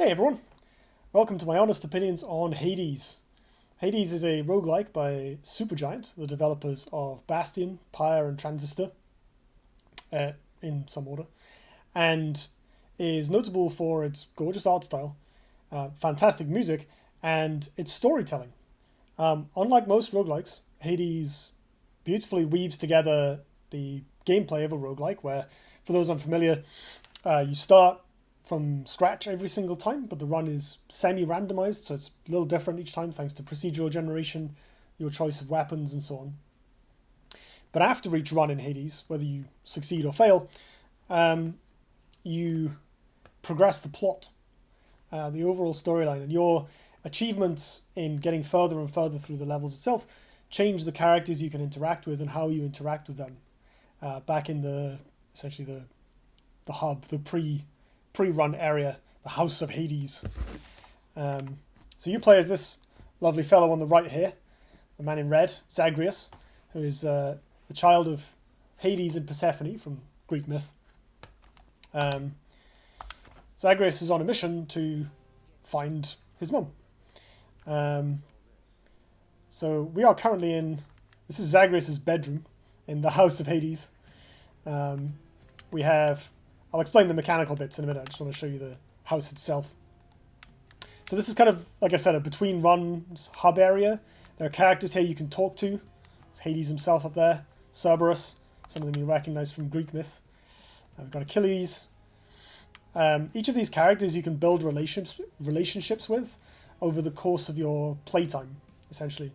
Hey everyone, welcome to my honest opinions on Hades. Hades is a roguelike by Supergiant, the developers of Bastion, Pyre and Transistor, in some order, and is notable for its gorgeous art style, fantastic music, and its storytelling. Unlike most roguelikes, Hades beautifully weaves together the gameplay of a roguelike, where, for those unfamiliar, you start from scratch every single time, but the run is semi-randomized, so it's a little different each time thanks to procedural generation, your choice of weapons, and so on. But after each run in Hades, whether you succeed or fail, you progress the plot, the overall storyline, and your achievements in getting further and further through the levels itself change the characters you can interact with and how you interact with them. Back in essentially the hub, the pre-run area, the House of Hades. So you play as this lovely fellow on the right here, the man in red, Zagreus, who is the child of Hades and Persephone from Greek myth. Zagreus is on a mission to find his mum. So we are currently this is Zagreus' bedroom in the House of Hades. I'll explain the mechanical bits in a minute. I just want to show you the house itself. So this is kind of, like I said, a between runs hub area. There are characters here you can talk to. There's Hades himself up there. Cerberus, some of them you recognize from Greek myth. We've got Achilles. Each of these characters you can build relationships with over the course of your playtime, essentially.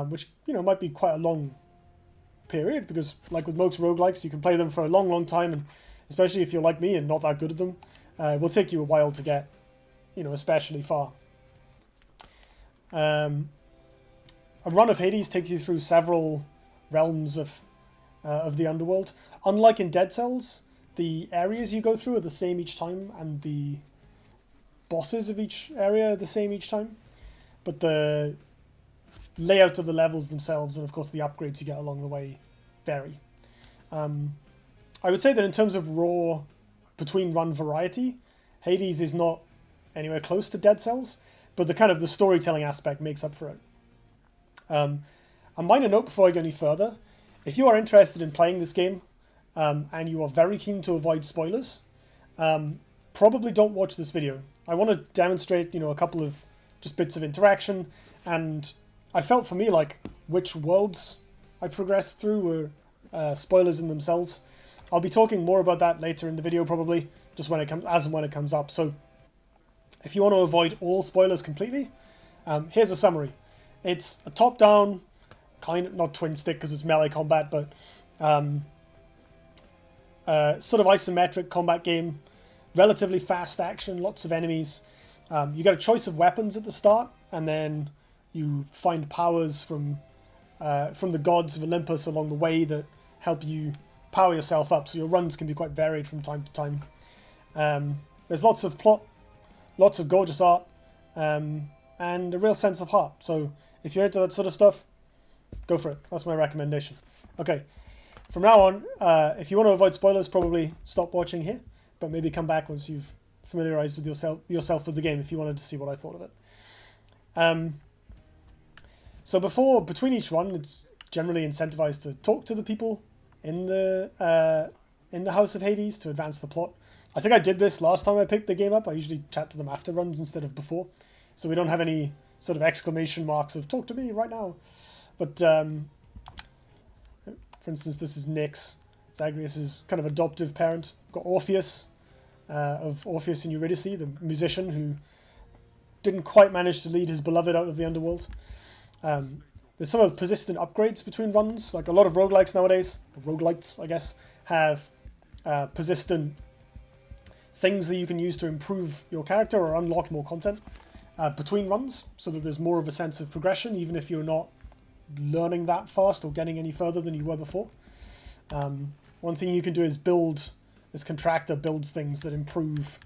Which, might be quite a long period, because like with most roguelikes, you can play them for a long, long time, and especially if you're like me and not that good at them, it will take you a while to get, especially far. A run of Hades takes you through several realms of the underworld. Unlike in Dead Cells, the areas you go through are the same each time, and the bosses of each area are the same each time. But the layout of the levels themselves, and of course the upgrades you get along the way, vary. I would say that in terms of raw between-run variety, Hades is not anywhere close to Dead Cells, but the storytelling aspect makes up for it. A minor note before I go any further: if you are interested in playing this game, and you are very keen to avoid spoilers, probably don't watch this video. I want to demonstrate, a couple of just bits of interaction, and I felt for me like which worlds I progressed through were spoilers in themselves. I'll be talking more about that later in the video, probably, just when it comes up. So, if you want to avoid all spoilers completely, here's a summary. It's a top-down, not twin stick because it's melee combat, but sort of isometric combat game, relatively fast action, lots of enemies. You get a choice of weapons at the start, and then you find powers from the gods of Olympus along the way that help you power yourself up, so your runs can be quite varied from time to time. There's lots of plot, lots of gorgeous art, and a real sense of heart. So if you're into that sort of stuff, go for it. That's my recommendation. Okay, from now on, if you want to avoid spoilers, probably stop watching here, but maybe come back once you've familiarized with yourself with the game if you wanted to see what I thought of it. So between each run, it's generally incentivized to talk to the people in the House of Hades to advance the plot. I think I did this last time I picked the game up. I usually chat to them after runs instead of before, so we don't have any sort of exclamation marks of "talk to me right now." But for instance, this is Nyx, Zagreus' kind of adoptive parent. We've got Orpheus, of Orpheus and Eurydice, the musician who didn't quite manage to lead his beloved out of the underworld. There's some of the persistent upgrades between runs. Like a lot of roguelikes nowadays, roguelites I guess, have persistent things that you can use to improve your character or unlock more content between runs, so that there's more of a sense of progression, even if you're not learning that fast or getting any further than you were before. One thing you can do is this contractor builds things that improve,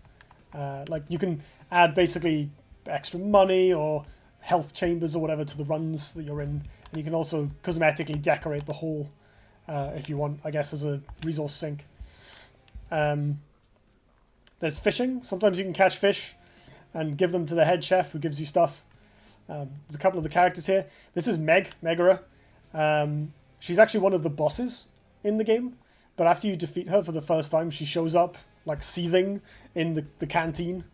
like you can add basically extra money or health chambers or whatever to the runs that you're in, and you can also cosmetically decorate the hall if you want, I guess, as a resource sink. There's fishing. Sometimes you can catch fish and give them to the head chef who gives you stuff. There's a couple of the characters here. This is Megara. She's actually one of the bosses in the game, but after you defeat her for the first time, she shows up like seething in the canteen.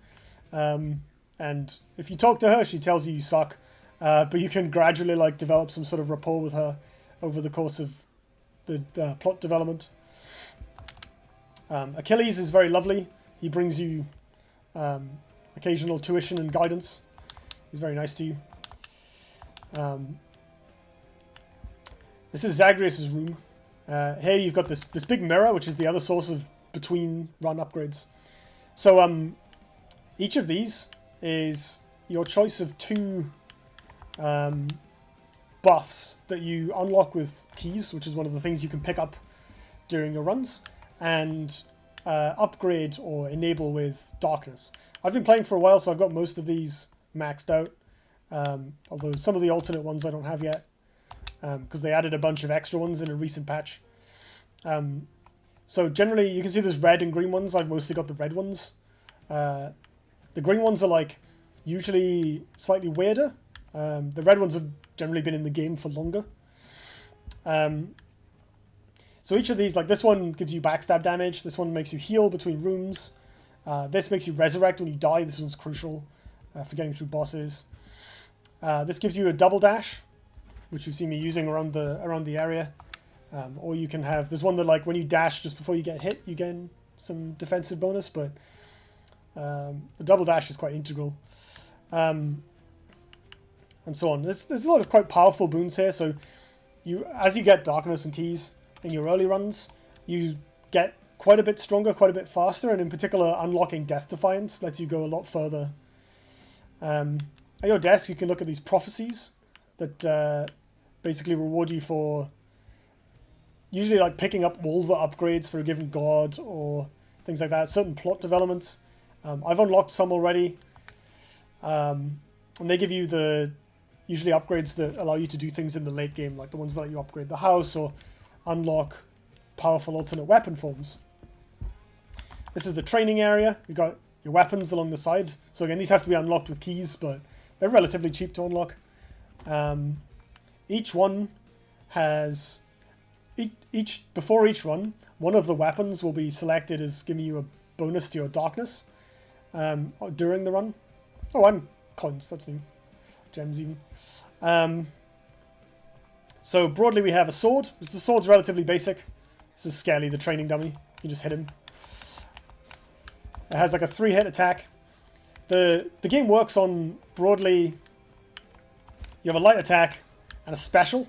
And if you talk to her, she tells you suck, but you can gradually like develop some sort of rapport with her over the course of the plot development. Achilles is very lovely. He brings you occasional tuition and guidance. He's very nice to you. This is Zagreus' room. Here you've got this big mirror, which is the other source of between run upgrades. So each of these is your choice of 2 buffs that you unlock with keys, which is one of the things you can pick up during your runs, and upgrade or enable with darkness. I've been playing for a while, so I've got most of these maxed out, although some of the alternate ones I don't have yet, because they added a bunch of extra ones in a recent patch. So generally, you can see there's red and green ones. I've mostly got the red ones. The green ones are like usually slightly weirder. The red ones have generally been in the game for longer. So each of these, like this one gives you backstab damage. This one makes you heal between rooms. This makes you resurrect when you die. This one's crucial for getting through bosses. This gives you a double dash, which you've seen me using around the area. Or you can have, there's one that like when you dash just before you get hit, you gain some defensive bonus, but the double dash is quite integral. And so on. There's a lot of quite powerful boons here. So as you get darkness and keys in your early runs, you get quite a bit stronger, quite a bit faster, and in particular, unlocking Death Defiance lets you go a lot further. At your desk, you can look at these prophecies that basically reward you for usually like picking up all the upgrades for a given god or things like that, certain plot developments. I've unlocked some already, and they give you usually upgrades that allow you to do things in the late game, like the ones that let you upgrade the house or unlock powerful alternate weapon forms. This is the training area. You've got your weapons along the side. So again, these have to be unlocked with keys, but they're relatively cheap to unlock. Each one has... Before each run, one of the weapons will be selected as giving you a bonus to your darkness during the run. Oh, and coins, that's new. Gems even. So broadly we have a sword. The sword's relatively basic. This is Skelly, the training dummy. You just hit him. It has like a 3-hit attack. The game works on broadly, you have a light attack and a special.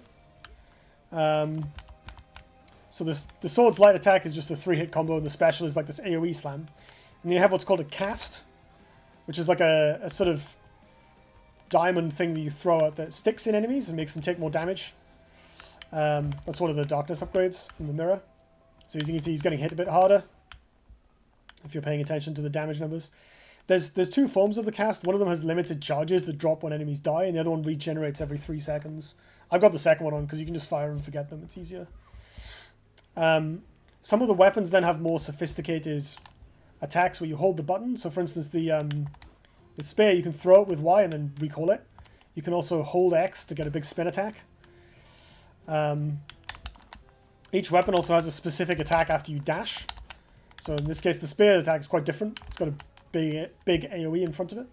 So the sword's light attack is just a 3-hit combo, and the special is like this AoE slam. And then you have what's called a cast, which is like a sort of diamond thing that you throw out that sticks in enemies and makes them take more damage. That's one of the darkness upgrades from the mirror. So as you can see, he's getting hit a bit harder if you're paying attention to the damage numbers. There's 2 forms of the cast. One of them has limited charges that drop when enemies die, and the other one regenerates every 3 seconds. I've got the second one on because you can just fire and forget them. It's easier. Some of the weapons then have more sophisticated attacks where you hold the button. So for instance, the spear, you can throw it with Y and then recall it. You can also hold X to get a big spin attack. Each weapon also has a specific attack after you dash. So in this case, the spear attack is quite different. It's got a big AoE in front of it.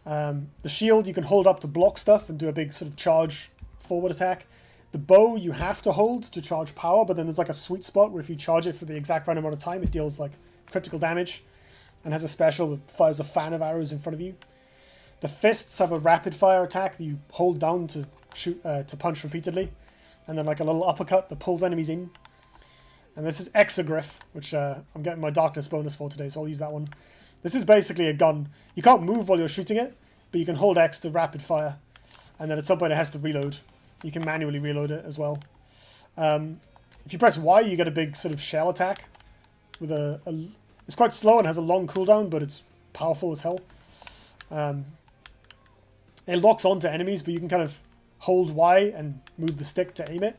The shield you can hold up to block stuff and do a big sort of charge forward attack. The bow you have to hold to charge power, but then there's like a sweet spot where if you charge it for the exact right amount of time, it deals like critical damage and has a special that fires a fan of arrows in front of you. The fists have a rapid fire attack that you hold down to shoot to punch repeatedly, and then like a little uppercut that pulls enemies in. And this is Exogryph, which I'm getting my darkness bonus for today, so I'll use that one. This is basically a gun. You can't move while you're shooting it, but you can hold X to rapid fire, and then at some point it has to reload. You can manually reload it as well. If you press Y, you get a big sort of shell attack. With it's quite slow and has a long cooldown, but it's powerful as hell. It locks onto enemies, but you can kind of hold Y and move the stick to aim it.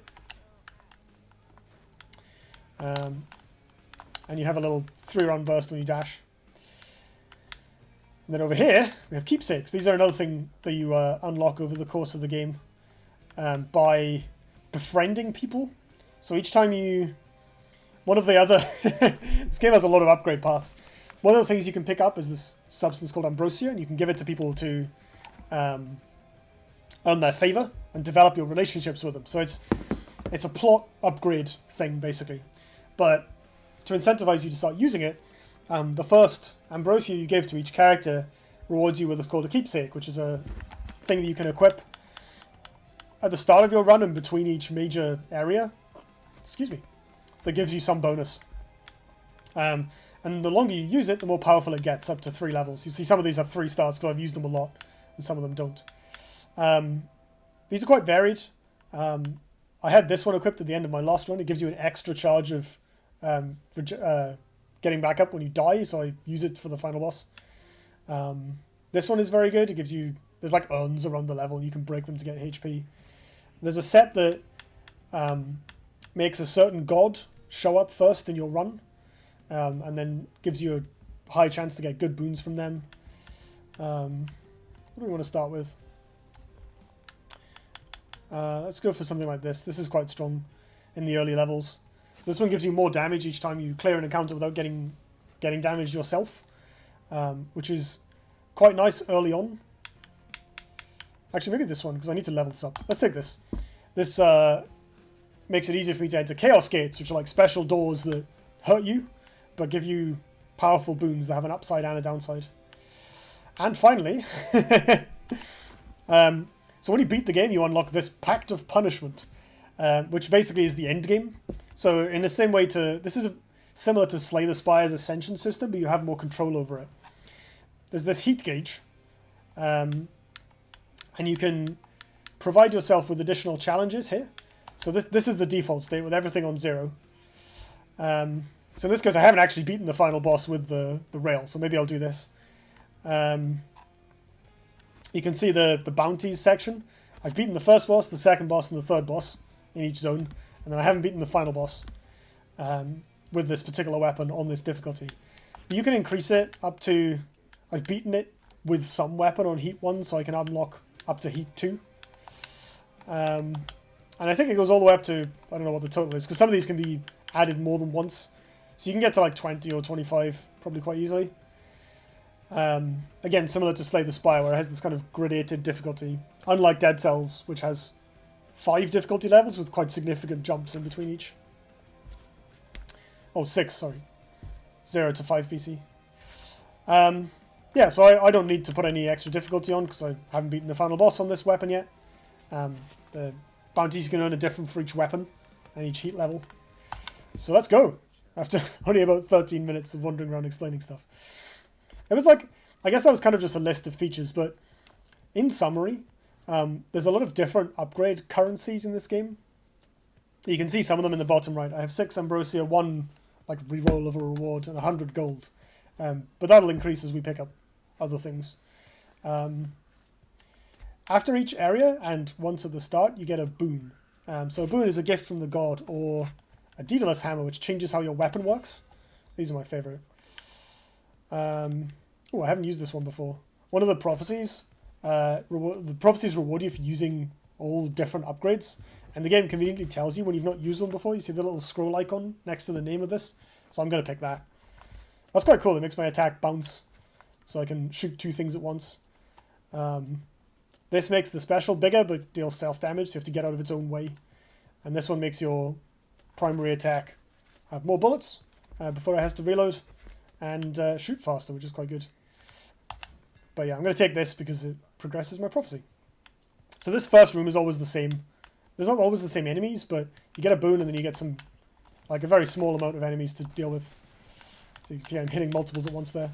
And you have a little 3-round burst when you dash. And then over here, we have keepsakes. These are another thing that you unlock over the course of the game by befriending people. So each time you... One of the other... This game has a lot of upgrade paths. One of the things you can pick up is this substance called ambrosia, and you can give it to people to earn their favour and develop your relationships with them. So it's a plot upgrade thing, basically. But to incentivize you to start using it, the first ambrosia you give to each character rewards you with what's called a keepsake, which is a thing that you can equip at the start of your run and between each major area. Excuse me. That gives you some bonus. And the longer you use it, the more powerful it gets, up to 3 levels. You see some of these have 3 stars because I've used them a lot, and some of them don't. These are quite varied. I had this one equipped at the end of my last run. It gives you an extra charge of getting back up when you die, so I use it for the final boss. This one is very good. It gives you... There's like urns around the level. You can break them to get HP. There's a set that makes a certain god show up first in your run, and then gives you a high chance to get good boons from them. What do we want to start with? Let's go for something like this. This is quite strong in the early levels. So this one gives you more damage each time you clear an encounter without getting damaged yourself, which is quite nice early on. Actually, maybe this one, because I need to level this up. Let's take this. This makes it easier for me to enter Chaos Gates, which are like special doors that hurt you, but give you powerful boons that have an upside and a downside. And finally, so when you beat the game, you unlock this Pact of Punishment, which basically is the end game. So in the same way this is similar to Slay the Spire's Ascension system, but you have more control over it. There's this heat gauge, and you can provide yourself with additional challenges here. So this is the default state with everything on 0. So in this case, I haven't actually beaten the final boss with the rail, so maybe I'll do this. You can see the bounties section. I've beaten the first boss, the second boss, and the third boss in each zone. And then I haven't beaten the final boss with this particular weapon on this difficulty. But you can increase it up to... I've beaten it with some weapon on Heat 1, so I can unlock up to Heat 2. And I think it goes all the way up to... I don't know what the total is, because some of these can be added more than once. So you can get to like 20 or 25 probably quite easily. Again, similar to Slay the Spire, where it has this kind of gradated difficulty. Unlike Dead Cells, which has 5 difficulty levels with quite significant jumps in between each. Oh, 6, sorry. 0 to 5 BC. Yeah, so I don't need to put any extra difficulty on, because I haven't beaten the final boss on this weapon yet. The bounties you can earn are different for each weapon and each heat level. So let's go, after only about 13 minutes of wandering around explaining stuff. It was like, I guess that was kind of just a list of features, but in summary, there's a lot of different upgrade currencies in this game. You can see some of them in the bottom right. I have 6 ambrosia, 1 like reroll of a reward, and 100 gold. But that'll increase as we pick up other things. After each area, and once at the start, you get a boon. So a boon is a gift from the god, or a Daedalus hammer, which changes how your weapon works. These are my favourite. Oh, I haven't used this one before. One of the prophecies, the prophecies reward you for using all the different upgrades, and the game conveniently tells you when you've not used one before. You see the little scroll icon next to the name of this, so I'm going to pick that. That's quite cool. It makes my attack bounce, so I can shoot 2 things at once. This makes the special bigger, but deals self-damage, so you have to get out of its own way. And this one makes your primary attack have more bullets before it has to reload, and shoot faster, which is quite good. But yeah, I'm going to take this because it progresses my prophecy. So this first room is always the same. There's not always the same enemies, but you get a boon and then you get some, like a very small amount of enemies to deal with. So you can see I'm hitting multiples at once there.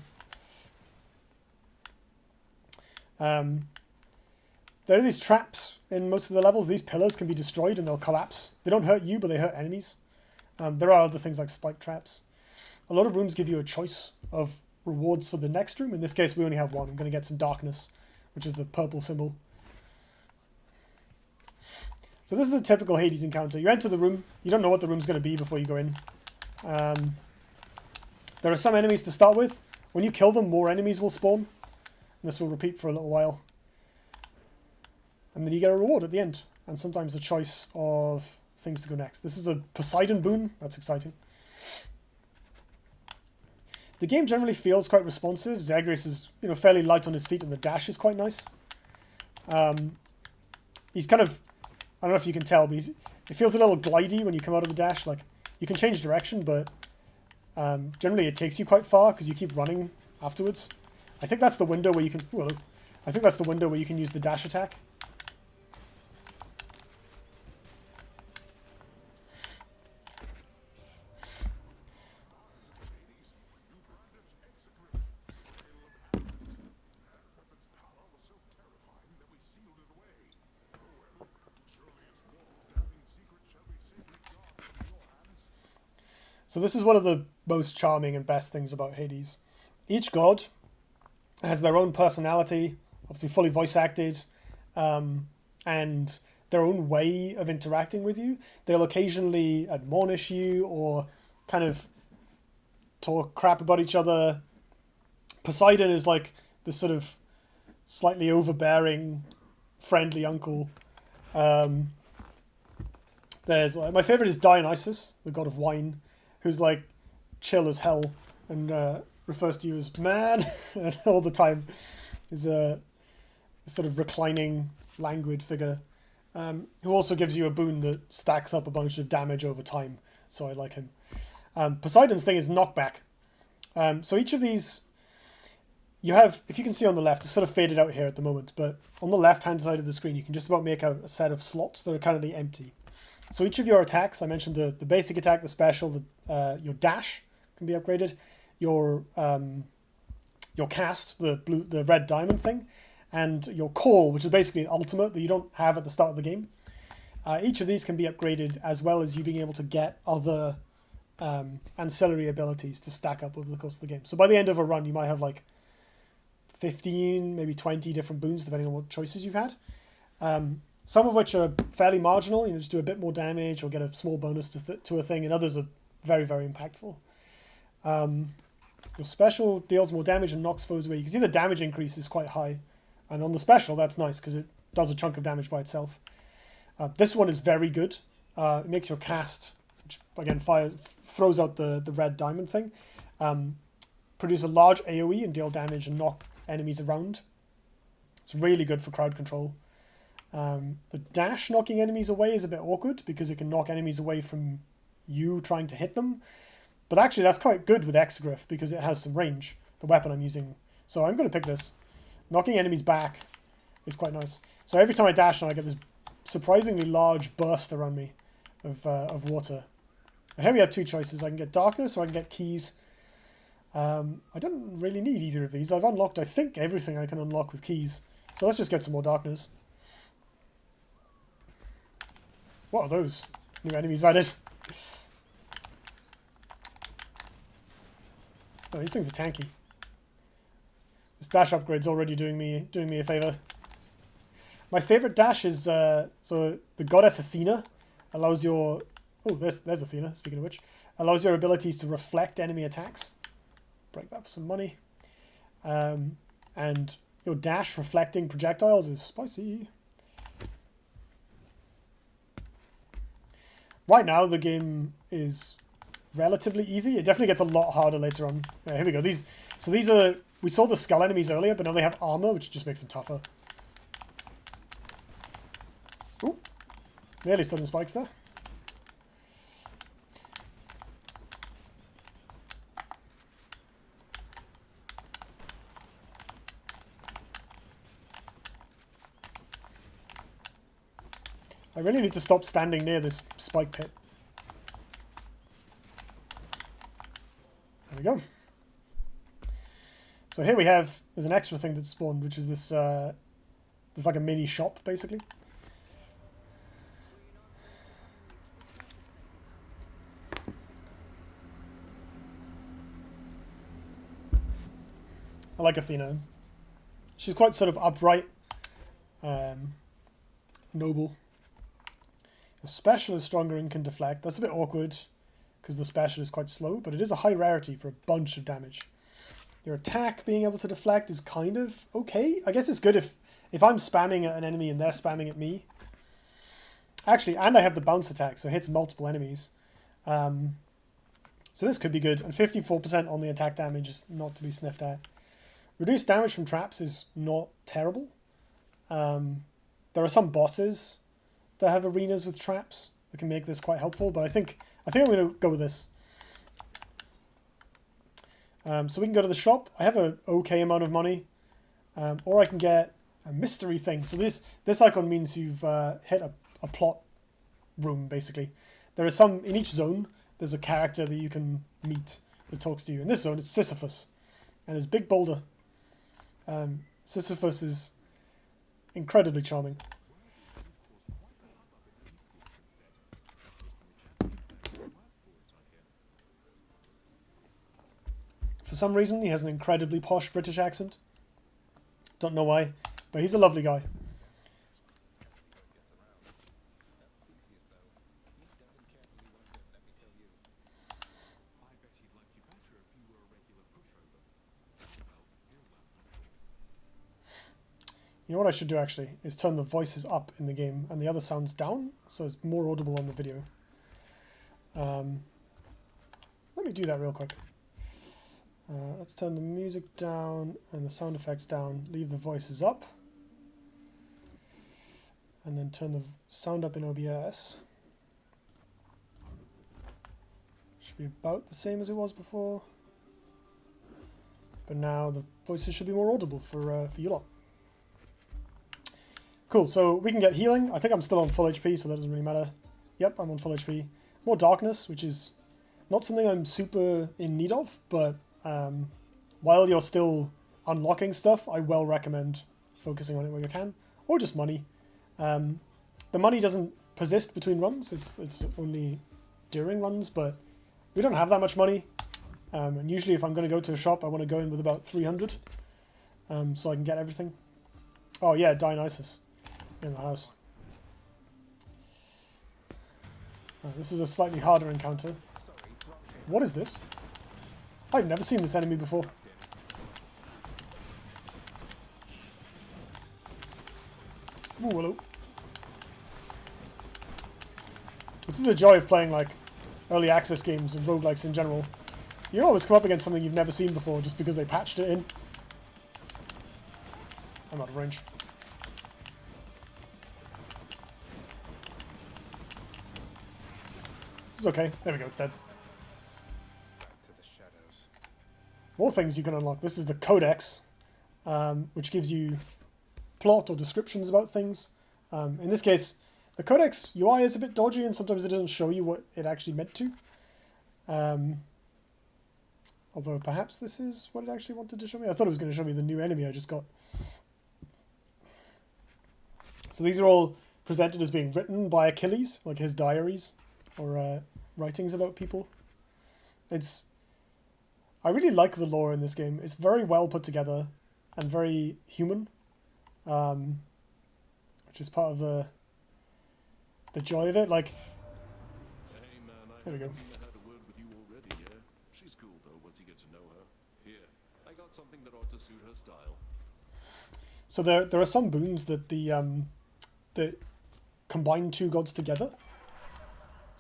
There are these traps in most of the levels. These pillars can be destroyed and they'll collapse. They don't hurt you, but they hurt enemies. There are other things like spike traps. A lot of rooms give you a choice of rewards for the next room. In this case, we only have one. I'm going to get some darkness, which is the purple symbol. So this is a typical Hades encounter. You enter the room. You don't know what the room's going to be before you go in. There are some enemies to start with. When you kill them, more enemies will spawn. This will repeat for a little while. And then you get a reward at the end. And sometimes a choice of things to go next. This is a Poseidon boon. That's exciting. The game generally feels quite responsive. Zagreus is, fairly light on his feet, and the dash is quite nice. He's kind of, I don't know if you can tell, but it feels a little glidey when you come out of the dash. Like, you can change direction, but generally it takes you quite far because you keep running afterwards. I think that's the window where you can. Well, I think that's the window where you can use the dash attack. So this is one of the most charming and best things about Hades. Each god has their own personality, obviously fully voice acted, and their own way of interacting with you. They'll occasionally admonish you or kind of talk crap about each other. Poseidon is like this sort of slightly overbearing, friendly uncle. There's my favorite is Dionysus, the god of wine, who's like chill as hell and refers to you as man all the time. Is a sort of reclining, languid figure who also gives you a boon that stacks up a bunch of damage over time. So I like him. Poseidon's thing is knockback. So each of these, you have, if you can see on the left, it's sort of faded out here at the moment, but on the left-hand side of the screen, you can just about make out a set of slots that are currently empty. So each of your attacks, I mentioned the basic attack, the special, your dash can be upgraded, your cast, the red diamond thing, and your call, which is basically an ultimate that you don't have at the start of the game. Each of these can be upgraded, as well as you being able to get other ancillary abilities to stack up over the course of the game. So by the end of a run, you might have like 15, maybe 20 different boons, depending on what choices you've had. Some of which are fairly marginal, just do a bit more damage or get a small bonus to a thing, and others are very, very impactful. Your special deals more damage and knocks foes away. You can see the damage increase is quite high, and on the special, that's nice because it does a chunk of damage by itself. This one is very good. It makes your cast, which again throws out the red diamond thing, produce a large AoE and deal damage and knock enemies around. It's really good for crowd control. The dash knocking enemies away is a bit awkward because it can knock enemies away from you trying to hit them. But actually that's quite good with Exegriff because it has some range, the weapon I'm using. So I'm going to pick this. Knocking enemies back is quite nice. So every time I dash now I get this surprisingly large burst around me of water. And here we have two choices. I can get darkness or I can get keys. I don't really need either of these. I've unlocked, I think, everything I can unlock with keys. So let's just get some more darkness. What are those? New enemies added. Oh, these things are tanky. This dash upgrade's already doing me a favor. My favorite dash is so the goddess Athena allows your there's Athena, speaking of which, allows your abilities to reflect enemy attacks. Break that for some money. And your dash reflecting projectiles is spicy. Right now, the game is relatively easy. It definitely gets a lot harder later on. Here we go. These are, we saw the skull enemies earlier, but now they have armor, which just makes them tougher. Ooh, nearly stood in spikes there. I really need to stop standing near this spike pit. There we go. So here we have, there's an extra thing that's spawned, which is this, there's like a mini shop, basically. I like Athena. She's quite sort of upright, noble. The special is stronger and can deflect. That's a bit awkward because the special is quite slow, but it is a high rarity for a bunch of damage. Your attack being able to deflect is kind of okay. I guess it's good if I'm spamming at an enemy and they're spamming at me. Actually, and I have the bounce attack, so it hits multiple enemies. So this could be good. And 54% on the attack damage is not to be sniffed at. Reduced damage from traps is not terrible. There are some bosses that have arenas with traps that can make this quite helpful, but I think I'm going to go with this. So we can go to the shop. I have an okay amount of money, or I can get a mystery thing. So this icon means you've hit a plot room, basically. There are some, in each zone, there's a character that you can meet that talks to you. In this zone, it's Sisyphus, and his big boulder. Sisyphus is incredibly charming. For some reason, he has an incredibly posh British accent. Don't know why, but he's a lovely guy. You know what I should do actually is turn the voices up in the game and the other sounds down, so it's more audible on the video. Let me do that real quick. Let's turn the music down and the sound effects down, leave the voices up, and then turn the sound up in OBS. Should be about the same as it was before, but now the voices should be more audible for you lot. Cool, so we can get healing. I think I'm still on full HP, so that doesn't really matter. Yep, I'm on full HP. More darkness, which is not something I'm super in need of, but while you're still unlocking stuff, I well recommend focusing on it where you can, or just money. The money doesn't persist between runs, it's only during runs, but we don't have that much money, and usually if I'm going to go to a shop, I want to go in with about 300, so I can get everything. Oh yeah, Dionysus in the house. This is a slightly harder encounter. What is this? I've never seen this enemy before. Ooh, hello. This is the joy of playing like early access games and roguelikes in general. You always come up against something you've never seen before just because they patched it in. I'm out of range. This is okay. There we go, it's dead. More things you can unlock. This is the Codex, which gives you plot or descriptions about things. In this case, the Codex UI is a bit dodgy and sometimes it doesn't show you what it actually meant to. Although perhaps this is what it actually wanted to show me. I thought it was going to show me the new enemy I just got. So these are all presented as being written by Achilles, like his diaries or writings about people. I really like the lore in this game. It's very well put together and very human, which is part of the joy of it. Like, hey man, there we go. I had a word with you already, yeah? She's cool though once you get to know her. Here, I got something that ought to suit her style. So there are some boons that that combine two gods together,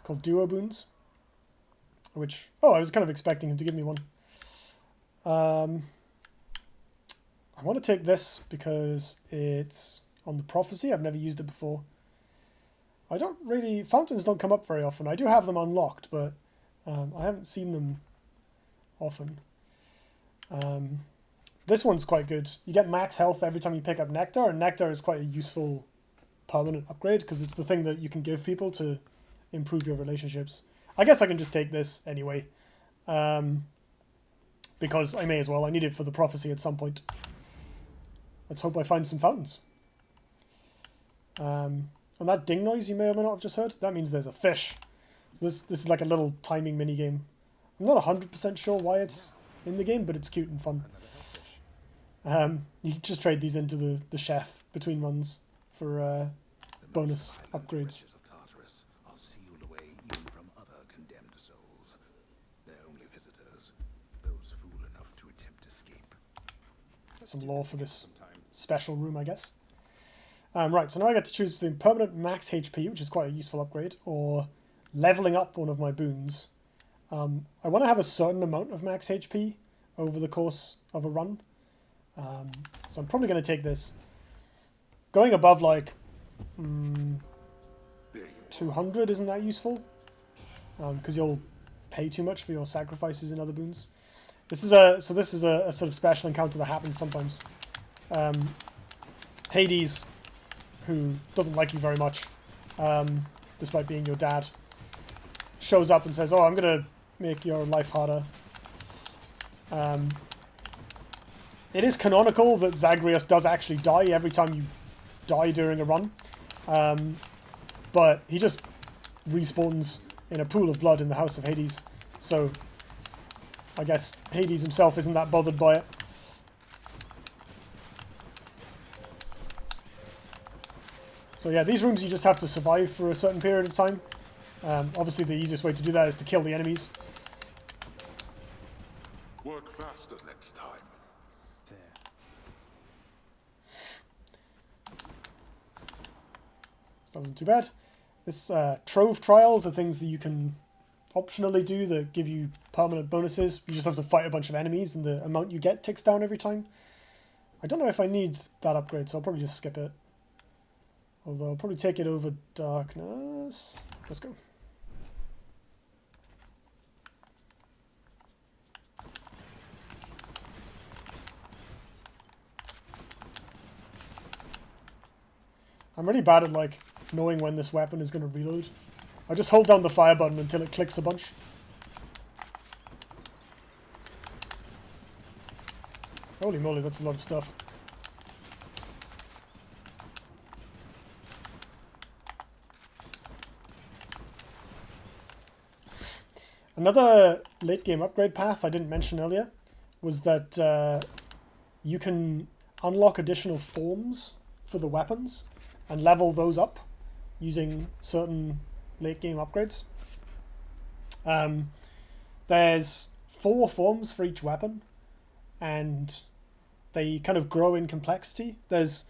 called duo boons. Which, oh, I was kind of expecting him to give me one. I want to take this because it's on the prophecy. I've never used it before. I don't really... Fountains don't come up very often. I do have them unlocked, but I haven't seen them often. This one's quite good. You get max health every time you pick up Nectar, and Nectar is quite a useful permanent upgrade because it's the thing that you can give people to improve your relationships. I guess I can just take this anyway. Because I may as well. I need it for the prophecy at some point. Let's hope I find some fountains. And that ding noise you may or may not have just heard, that means there's a fish. So this is like a little timing mini game. I'm not 100% sure why it's in the game, but it's cute and fun. You can just trade these into the chef between runs for bonus upgrades. They're only visitors, those fool enough to attempt escape. Get some lore for this special room, I guess. Right, so now I get to choose between permanent max HP, which is quite a useful upgrade, or leveling up one of my boons. I want to have a certain amount of max HP over the course of a run. So I'm probably going to take this. Going above like 200 isn't that useful, because you'll pay too much for your sacrifices in other boons. This is a sort of special encounter that happens sometimes. Hades, who doesn't like you very much, despite being your dad, shows up and says, "Oh, I'm gonna make your life harder." It is canonical that Zagreus does actually die every time you die during a run, but he just respawns in a pool of blood in the House of Hades, so I guess Hades himself isn't that bothered by it. So yeah, these rooms you just have to survive for a certain period of time. Obviously the easiest way to do that is to kill the enemies. Work faster next time. There. So that wasn't too bad. This Trove Trials are things that you can optionally do that give you permanent bonuses. You just have to fight a bunch of enemies and the amount you get ticks down every time. I don't know if I need that upgrade, so I'll probably just skip it. Although I'll probably take it over Darkness. Let's go. I'm really bad at like knowing when this weapon is going to reload. I just hold down the fire button until it clicks a bunch. Holy moly, that's a lot of stuff. Another late game upgrade path I didn't mention earlier was that you can unlock additional forms for the weapons and level those up using certain late game upgrades. There's 4 forms for each weapon, and they kind of grow in complexity. There's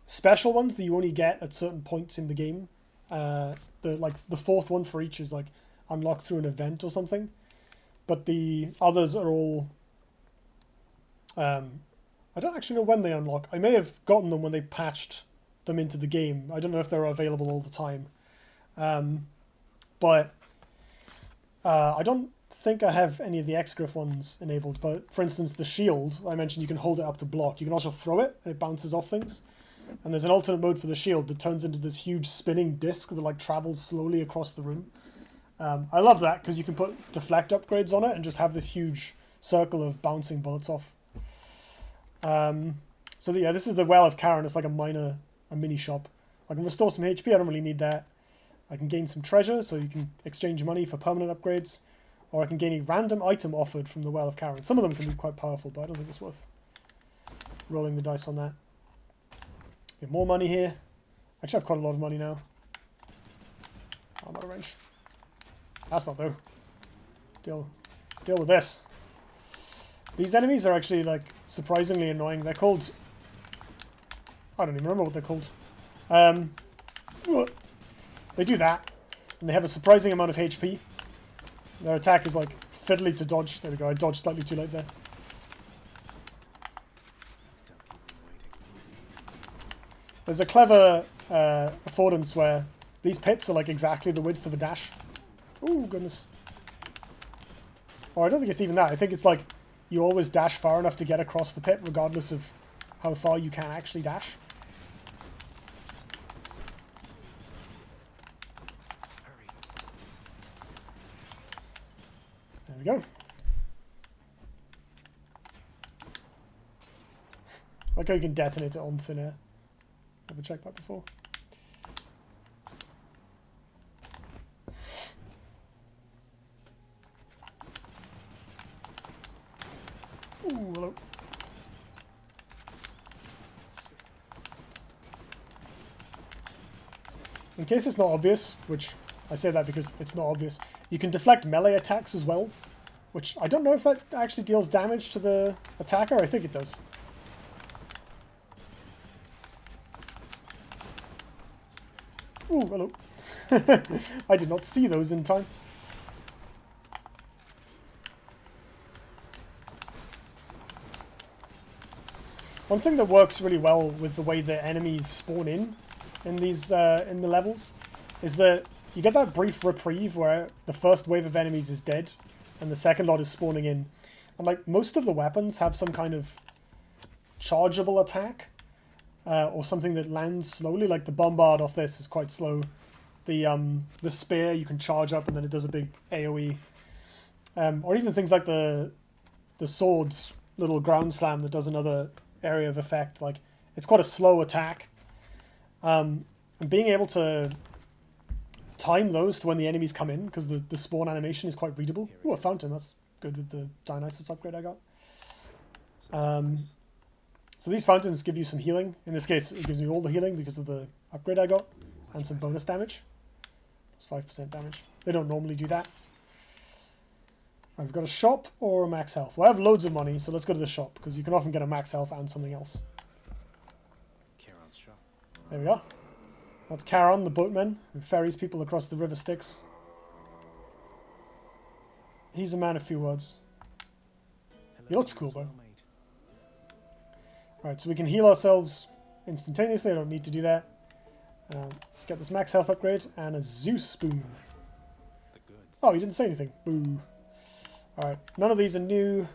special ones that you only get at certain points in the game. The 4th one for each is like unlocked through an event or something, but the others are all I don't actually know when they unlock. I may have gotten them when they patched them into the game. I don't know if they're available all the time, but I don't think I have any of the Excgriff ones enabled. But for instance, the shield I mentioned, you can hold it up to block. You can also throw it and it bounces off things, and there's an alternate mode for the shield that turns into this huge spinning disc that like travels slowly across the room. I love that because you can put deflect upgrades on it and just have this huge circle of bouncing bullets off. So yeah, this is the Well of Karen. It's like a mini shop. I can restore some HP, I don't really need that. I can gain some treasure, so you can exchange money for permanent upgrades. Or I can gain a random item offered from the Well of Karen. Some of them can be quite powerful, but I don't think it's worth rolling the dice on that. Get more money here. Actually, I have quite a lot of money now. I'm out of range. That's not though. Deal with this. These enemies are actually like surprisingly annoying. They're called, I don't even remember what they're called. They do that, and they have a surprising amount of HP. Their attack is like fiddly to dodge. There we go, I dodged slightly too late there. There's a clever affordance where these pits are like exactly the width of a dash. Oh goodness. Or I don't think it's even that. I think it's like you always dash far enough to get across the pit regardless of how far you can actually dash. There we go. I like how you can detonate it on thin air. Never checked that before. Ooh, hello. In case it's not obvious, which I say that because it's not obvious, you can deflect melee attacks as well, which I don't know if that actually deals damage to the attacker. I think it does. Ooh, hello. I did not see those in time. One thing that works really well with the way the enemies spawn in these in the levels is that you get that brief reprieve where the first wave of enemies is dead and the second lot is spawning in. And like most of the weapons have some kind of chargeable attack or something that lands slowly. Like the bombard off this is quite slow. The spear you can charge up and then it does a big AoE. Or even things like the sword's little ground slam that does another area of effect. Like it's quite a slow attack. And being able to time those to when the enemies come in, because the spawn animation is quite readable. Ooh, a fountain, that's good with the Dionysus upgrade I got. So these fountains give you some healing. In this case, it gives me all the healing because of the upgrade I got, and some bonus damage. It's 5% damage. They don't normally do that. Right, we've got a shop or a max health. Well, I have loads of money, so let's go to the shop, because you can often get a max health and something else. Charon's shop. There we are. That's Charon, the boatman, who ferries people across the river Styx. He's a man of few words. He looks cool, though. Right, so we can heal ourselves instantaneously. I don't need to do that. Let's get this max health upgrade and a Zeus spoon. The goods. Oh, he didn't say anything. Boo. Alright, none of these are new,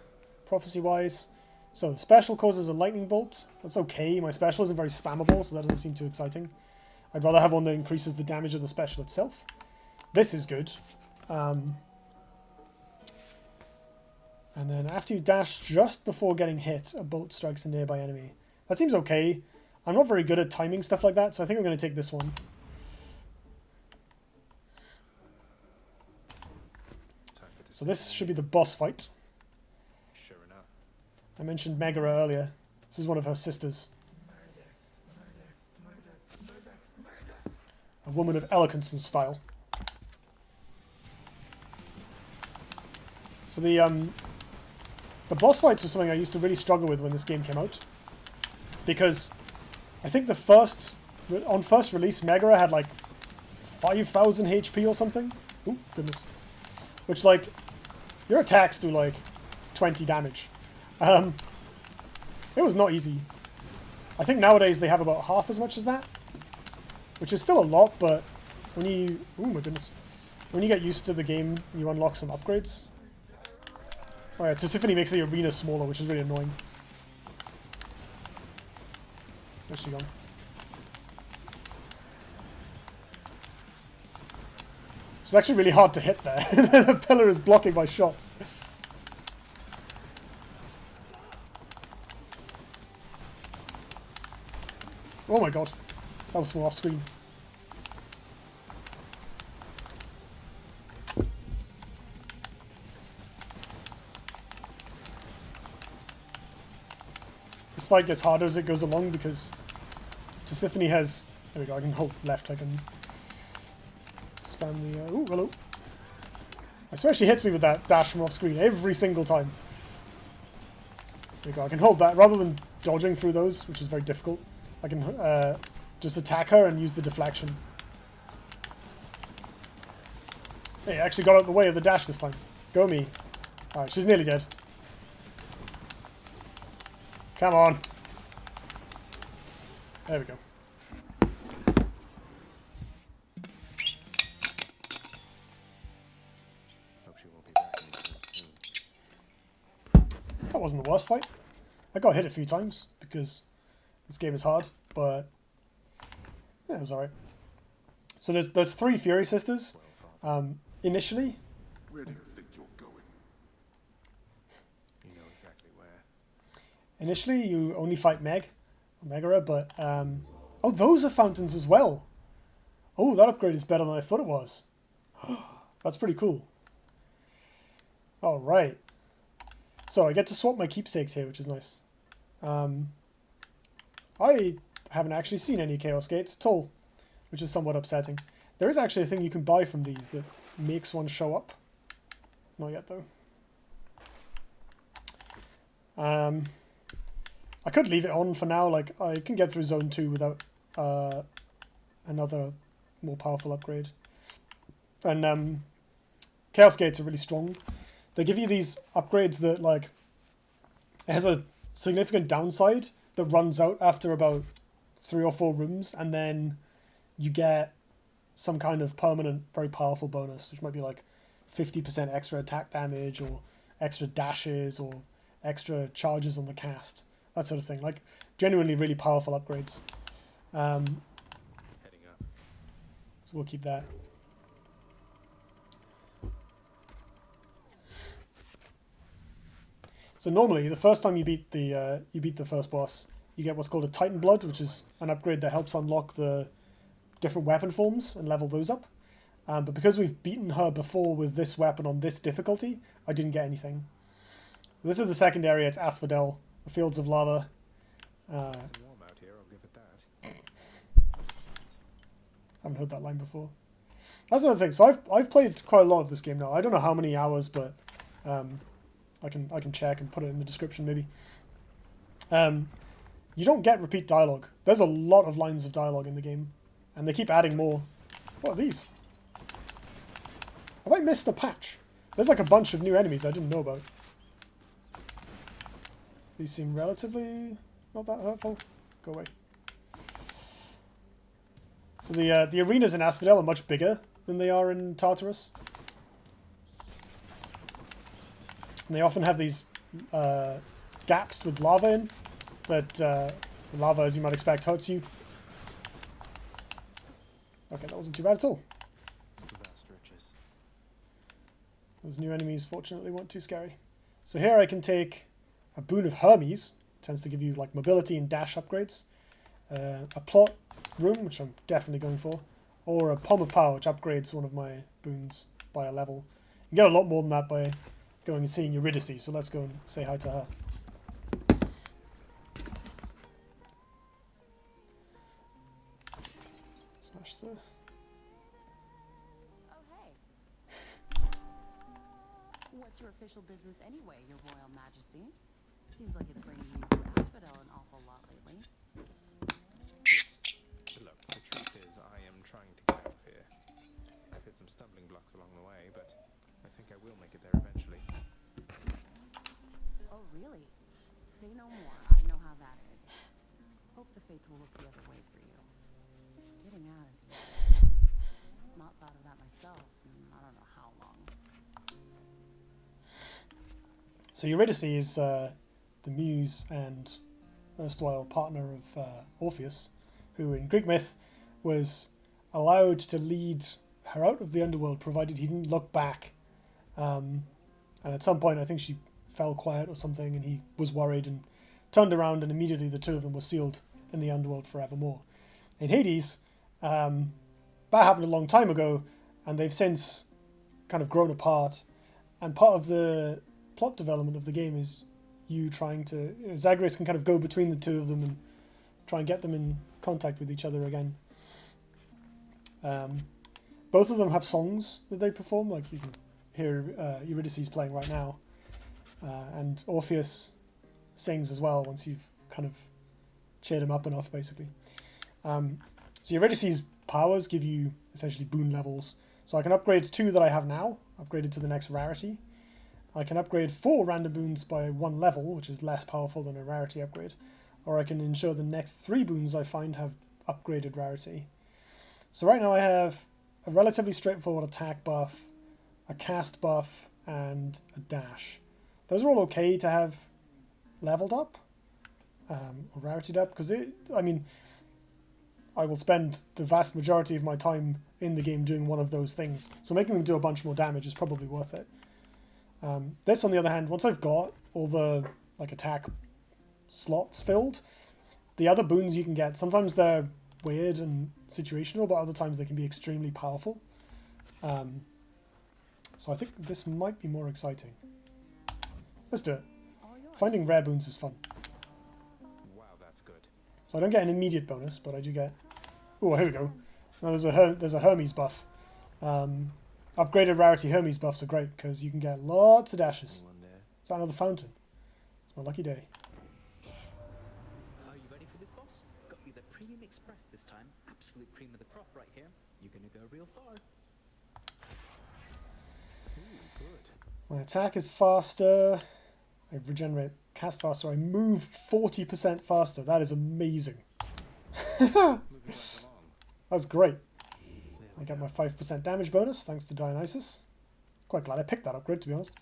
prophecy-wise. So the special causes a lightning bolt. That's okay. My special isn't very spammable, so that doesn't seem too exciting. I'd rather have one that increases the damage of the special itself. This is good. And then after you dash just before getting hit, a bolt strikes a nearby enemy. That seems okay. I'm not very good at timing stuff like that, so I think I'm going to take this one. So this should be the boss fight. Sure enough. I mentioned Megara earlier. This is one of her sisters. A woman of eloquence and style. So the boss fights were something I used to really struggle with when this game came out, because I think on first release Megara had like 5,000 HP or something. Ooh, goodness. Which, like, your attacks do like 20 damage. It was not easy. I think nowadays they have about half as much as that, which is still a lot, but when you... Oh my goodness. When you get used to the game, you unlock some upgrades. Oh yeah, Tisiphone makes the arena smaller, which is really annoying. Where's she gone? It's actually really hard to hit there. The pillar is blocking my shots. Oh my god. That was from off screen. This fight gets harder as it goes along because Tisiphone has... There we go, I can hold left, I can spam the... Ooh, hello. I swear she hits me with that dash from off screen every single time. There we go, I can hold that. Rather than dodging through those, which is very difficult, I can just attack her and use the deflection. Hey, I actually got out of the way of the dash this time. Go me. Alright, she's nearly dead. Come on. There we go. Hope she won't be back anytime soon. That wasn't the worst fight. I got hit a few times because this game is hard, but yeah, it was alright. So there's 3 Fury Sisters. Initially, Where do you think you're going? You know exactly where. Initially, you only fight Megara, but... oh, those are fountains as well. Oh, that upgrade is better than I thought it was. That's pretty cool. Alright. So, I get to swap my keepsakes here, which is nice. I haven't actually seen any Chaos Gates at all, which is somewhat upsetting. There is actually a thing you can buy from these that makes one show up. Not yet, though. I could leave it on for now. Like, I can get through Zone 2 without another more powerful upgrade. And Chaos Gates are really strong. They give you these upgrades that, like, it has a significant downside that runs out after about 3 or 4 rooms, and then you get some kind of permanent, very powerful bonus, which might be like 50% extra attack damage, or extra dashes, or extra charges on the cast, that sort of thing. Like, genuinely really powerful upgrades. Heading up. So we'll keep that. So normally, the first time you beat the first boss, you get what's called a Titan Blood, which is an upgrade that helps unlock the different weapon forms and level those up. But because we've beaten her before with this weapon on this difficulty, I didn't get anything. This is the second area. It's ASPHODEL, the Fields of Lava. It's nice and warm out here, I'll give it that. I haven't heard that line before. That's another thing. So I've played quite a lot of this game now. I don't know how many hours, but I can check and put it in the description maybe. You don't get repeat dialogue. There's a lot of lines of dialogue in the game, and they keep adding more. What are these? Have I missed a patch? There's like a bunch of new enemies I didn't know about. These seem relatively not that hurtful. Go away. So the arenas in Asphodel are much bigger than they are in Tartarus. And they often have these gaps with lava in that the lava, as you might expect, hurts you. Okay, that wasn't too bad at all. Vast riches. Those new enemies, fortunately, weren't too scary. So here I can take a Boon of Hermes. Tends to give you like mobility and dash upgrades. A plot room, which I'm definitely going for. Or a Palm of Power, which upgrades one of my boons by a level. You get a lot more than that by going and seeing Eurydice, so let's go and say hi to her. Smash the... Oh, hey. What's your official business anyway, Your Royal Majesty? Seems like it's bringing you to Asphodel an awful lot lately. Look, the truth is I am trying to get out of here. I've hit some stumbling blocks along the way, but I think I will make it there eventually. Oh, really? Say no more. I know how that is. Hope the fates will look the other way for you. Getting out of here. Not thought of that myself in I don't know how long. So Eurydice is the muse and erstwhile partner of Orpheus, who in Greek myth was allowed to lead her out of the underworld provided he didn't look back. And at some point I think she fell quiet or something, and he was worried and turned around, and immediately the two of them were sealed in the underworld forevermore. In Hades, that happened a long time ago, and they've since kind of grown apart, and part of the plot development of the game is you trying to... Zagreus can kind of go between the two of them and try and get them in contact with each other again. Both of them have songs that they perform, like you can hear Eurydice playing right now. And Orpheus sings as well once you've kind of cheered him up enough, basically. So Eurydice's powers give you essentially boon levels. So I can upgrade 2 that I have now, upgraded to the next rarity. I can upgrade 4 random boons by 1 level, which is less powerful than a rarity upgrade. Or I can ensure the next 3 boons I find have upgraded rarity. So right now I have a relatively straightforward attack buff, a cast buff, and a dash. Those are all okay to have leveled up, or rarityed up, because I will spend the vast majority of my time in the game doing one of those things. So making them do a bunch more damage is probably worth it. This, on the other hand, once I've got all the attack slots filled, the other boons you can get, sometimes they're weird and situational, but other times they can be extremely powerful. So I think this might be more exciting. Let's do it. Finding rare boons is fun. Wow, that's good. So I don't get an immediate bonus, but I do get... Oh, here we go. Now there's a Hermes buff. Upgraded rarity Hermes buffs are great because you can get lots of dashes. Anyone there? Is that another fountain? It's my lucky day. Are you ready for this, boss? Got you the Premium Express this time. Absolute cream of the crop right here. You're gonna go real far. Ooh, good. My attack is faster. I regenerate cast faster. I move 40% faster. That is amazing. Moving right along. That's great. There I we get go. my 5% damage bonus thanks to Dionysus. Quite glad I picked that upgrade, to be honest.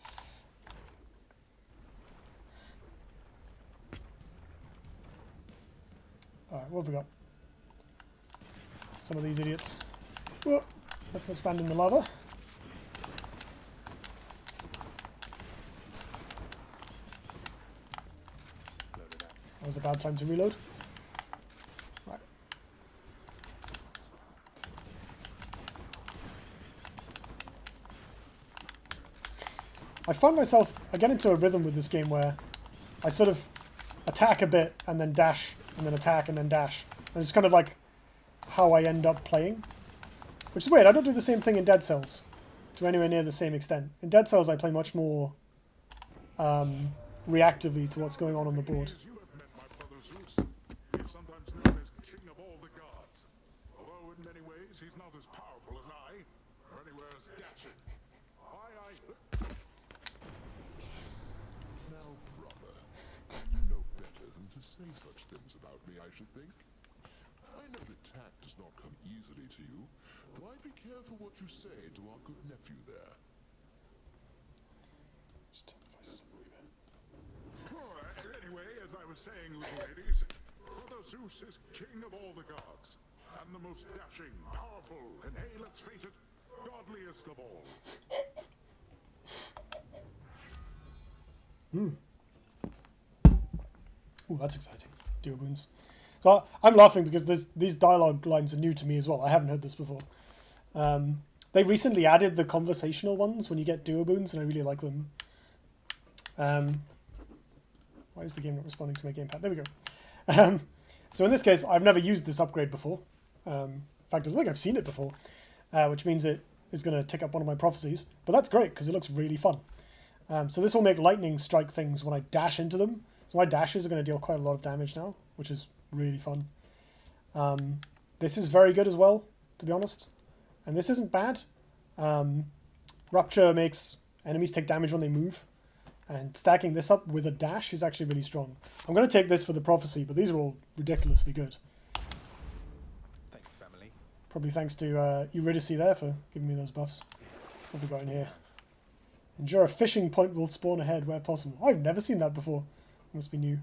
Alright, what have we got? Some of these idiots. Whoa, let's not stand in the lava. Loaded up. That was a bad time to reload. Right. I find myself, I get into a rhythm with this game where I sort of attack a bit and then dash and then attack and then dash. And it's kind of like how I end up playing. Which is weird, I don't do the same thing in Dead Cells to anywhere near the same extent. In Dead Cells I play much more reactively to what's going on the board. You have met my brother Zeus. He is sometimes known as king of all the gods. Although in many ways he's not as powerful as I, or anywhere as dashing. Now, brother, you know better than to say such things about me, I should think. I know that tact does not come easily to you, but I'd be careful what you say to our good nephew there. Just turn the voices up a wee bit. Anyway, as I was saying, little ladies, Brother Zeus is king of all the gods, and the most dashing, powerful, and hey, let's face it, godliest of all. Ooh, that's exciting. Duo boons. So I'm laughing because these dialogue lines are new to me as well. I haven't heard this before. They recently added the conversational ones when you get duo boons, and I really like them. Why is the game not responding to my gamepad? There we go. So in this case, I've never used this upgrade before. In fact, I think I've seen it before, which means it is going to tick up one of my prophecies. But that's great because it looks really fun. So this will make lightning strike things when I dash into them. So my dashes are going to deal quite a lot of damage now, which is really fun. This is very good as well, to be honest. And this isn't bad. Rupture makes enemies take damage when they move. And stacking this up with a dash is actually really strong. I'm going to take this for the prophecy, but these are all ridiculously good. Thanks, family. Probably thanks to Eurydice there for giving me those buffs. What have we got in here? Ensure a fishing point will spawn ahead where possible. I've never seen that before. Must be new.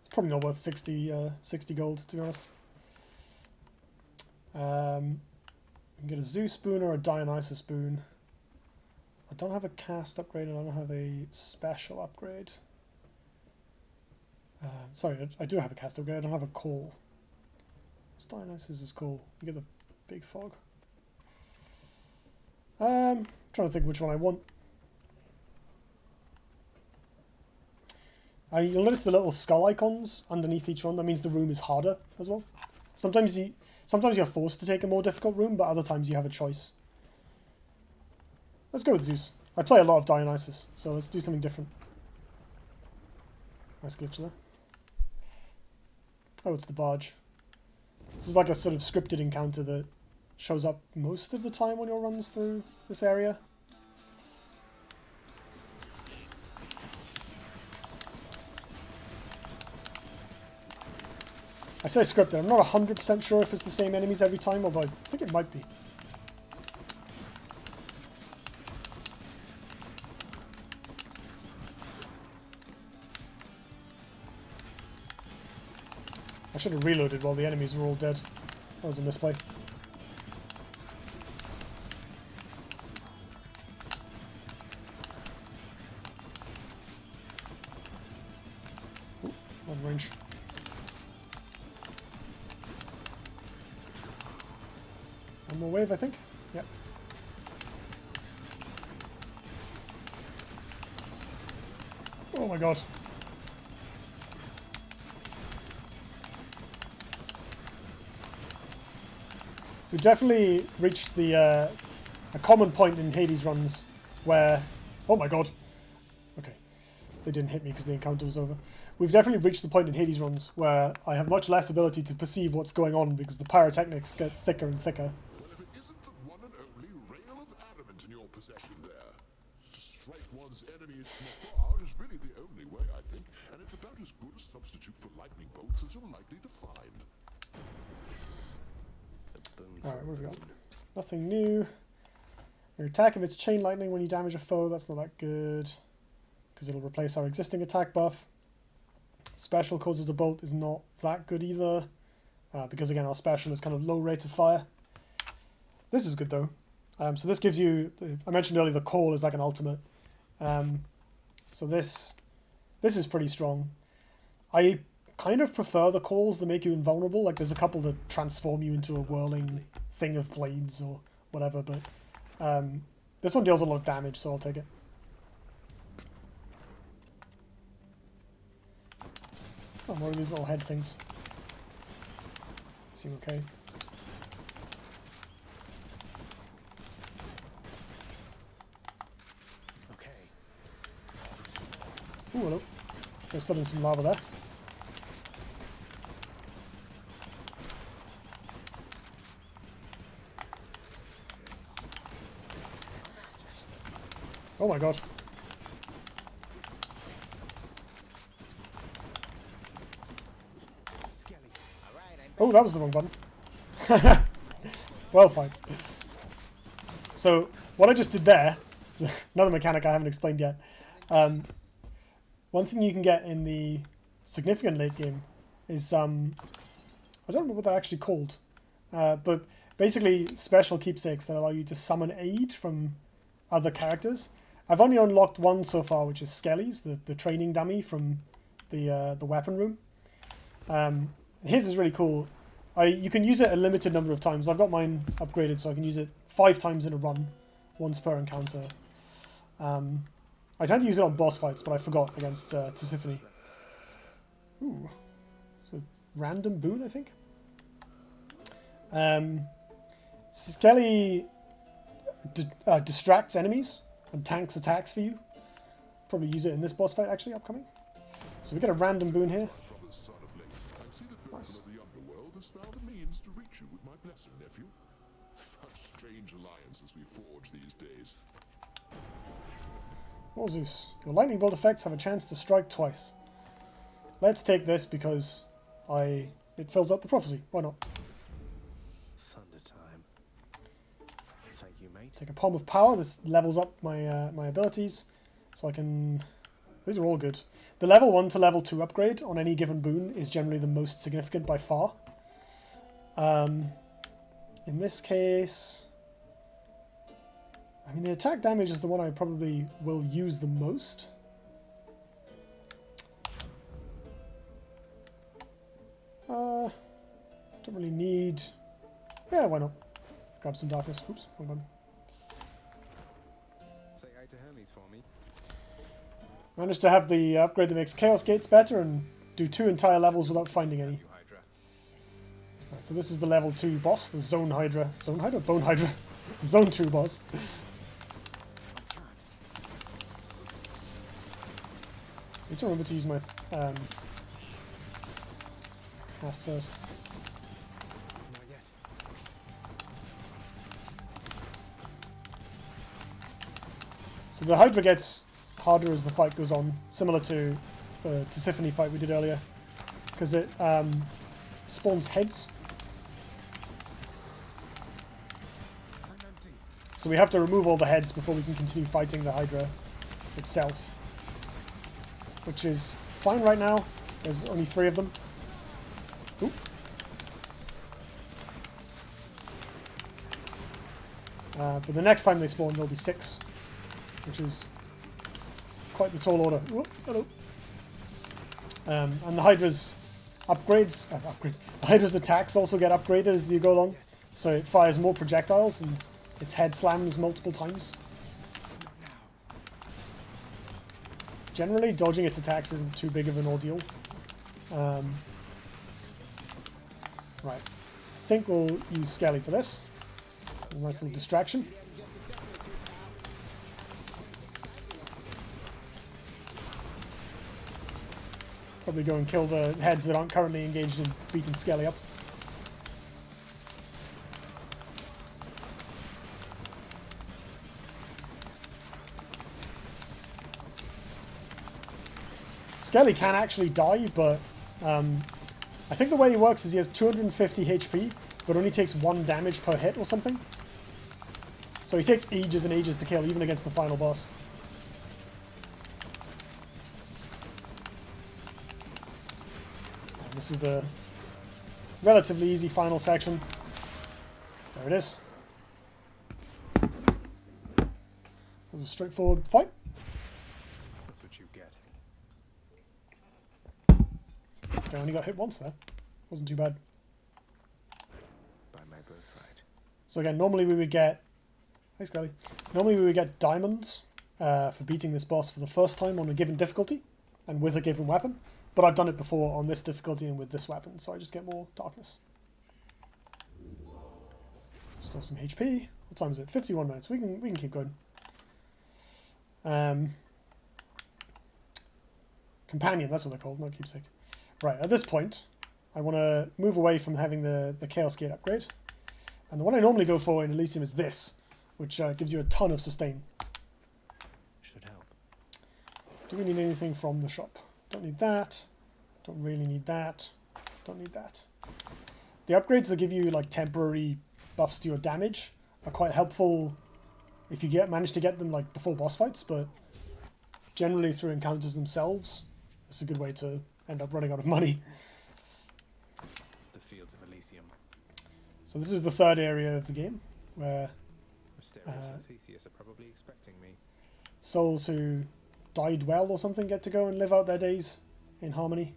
It's probably not worth 60 gold, to be honest. You can get a Zeus spoon or a Dionysus spoon. I don't have a cast upgrade and I don't have a special upgrade. Sorry, I do have a cast upgrade. I don't have a call. What's Dionysus' call? You get the big fog. Trying to think which one I want. You'll notice the little skull icons underneath each one. That means the room is harder as well. Sometimes you're forced to take a more difficult room, but other times you have a choice. Let's go with Zeus. I play a lot of Dionysus, so let's do something different. Nice glitch there. Oh, it's the barge. This is like a sort of scripted encounter that shows up most of the time when your runs through this area. I say scripted. I'm not 100% sure if it's the same enemies every time, although I think it might be. I should have reloaded while the enemies were all dead. That was a misplay. Ooh, on range. One more wave, I think. Yep. Oh my god. We've definitely reached the a common point in Hades runs where... Oh my god. Okay. they didn't hit me because the encounter was over. We've definitely reached the point in Hades runs where I have much less ability to perceive what's going on because the pyrotechnics get thicker and thicker. Well, if it isn't the one and only rail of adamant in your possession there. To strike one's enemies from afar is really the only way, I think, and it's about as good a substitute for lightning bolts as you're likely to find. Alright, what have we got? Nothing new. Your attack if it's chain lightning when you damage a foe, that's not that good. Because it'll replace our existing attack buff. Special causes a bolt is not that good either. Because again, our special is kind of low rate of fire. This is good though. So this gives you, I mentioned earlier the call is like an ultimate. So this is pretty strong. I kind of prefer the calls that make you invulnerable. Like there's a couple that transform you into a whirling thing of blades or whatever, but this one deals a lot of damage, so I'll take it. Oh, more of these little head things. Seem okay. Okay. Ooh, hello. There's still in some lava there. Oh my god. Oh, that was the wrong button. Well, fine. So, what I just did there, is another mechanic I haven't explained yet. One thing you can get in the significant late game is, I don't know what they're actually called, but basically special keepsakes that allow you to summon aid from other characters. I've only unlocked one so far, which is Skelly's, the training dummy from the weapon room. His is really cool. You can use it a limited number of times. I've got mine upgraded, so I can use it 5 times in a run, once per encounter. I tend to use it on boss fights, but I forgot against Tisiphone. Ooh, so random boon, I think. Skelly distracts enemies and tanks attacks for you. Probably use it in this boss fight, actually, upcoming. So we get a random boon here. Nice. The underworld has found a means to reach you with my blessing, nephew. Such strange alliances we forge these days. Oh, Zeus. Your lightning bolt effects have a chance to strike twice. Let's take this because it fills out the prophecy. Why not? Thunder time. Thank you, mate. Take a Palm of Power. This levels up my my abilities. So I can... These are all good. The level 1 to level 2 upgrade on any given boon is generally the most significant by far. In this case... I mean, the attack damage is the one I probably will use the most. Don't really need... Yeah, why not? Grab some darkness. Oops, wrong button. Say hi to Hermes for me. Managed to have the upgrade that makes Chaos Gates better and do 2 entire levels without finding any. HYDRA. Right, so this is the level 2 boss, the Zone Hydra. Zone Hydra? Bone Hydra. The Zone 2 boss. I need to remember to use my cast first. Not yet. So the Hydra gets harder as the fight goes on, similar to the Tisiphone fight we did earlier, because it spawns heads. I'm empty. So we have to remove all the heads before we can continue fighting the Hydra itself. Which is fine right now. There's only 3 of them. Oop. But the next time they spawn, there'll be 6. Which is quite the tall order. Whoop, hello. And the Hydra's upgrades... The Hydra's attacks also get upgraded as you go along. So it fires more projectiles and its head slams multiple times. Generally, dodging its attacks isn't too big of an ordeal. Right. I think we'll use Skelly for this. A nice little distraction. Probably go and kill the heads that aren't currently engaged in beating Skelly up. Skelly can actually die, but I think the way he works is he has 250 HP, but only takes 1 damage per hit or something. So he takes ages and ages to kill, even against the final boss. And this is the relatively easy final section. There it is. That was a straightforward fight. That's what you get. I only got hit once there. Wasn't too bad. By my birthright. So again, normally we would get... Hey, Scully. Normally we would get diamonds for beating this boss for the first time on a given difficulty and with a given weapon. But I've done it before on this difficulty and with this weapon, so I just get more darkness. Still some HP. What time is it? 51 minutes. We can keep going. Companion, that's what they're called, not keepsake. Right, at this point, I want to move away from having the Chaos Gate upgrade. And the one I normally go for in Elysium is this, which gives you a ton of sustain. Should help. Do we need anything from the shop? Don't need that. Don't really need that. Don't need that. The upgrades that give you like temporary buffs to your damage are quite helpful if you manage to get them like before boss fights, but generally through encounters themselves, it's a good way to end up running out of money. The fields of Elysium. So this is the third area of the game, where Mysterious and Theseus are probably expecting me. souls who died well or something get to go and live out their days in harmony.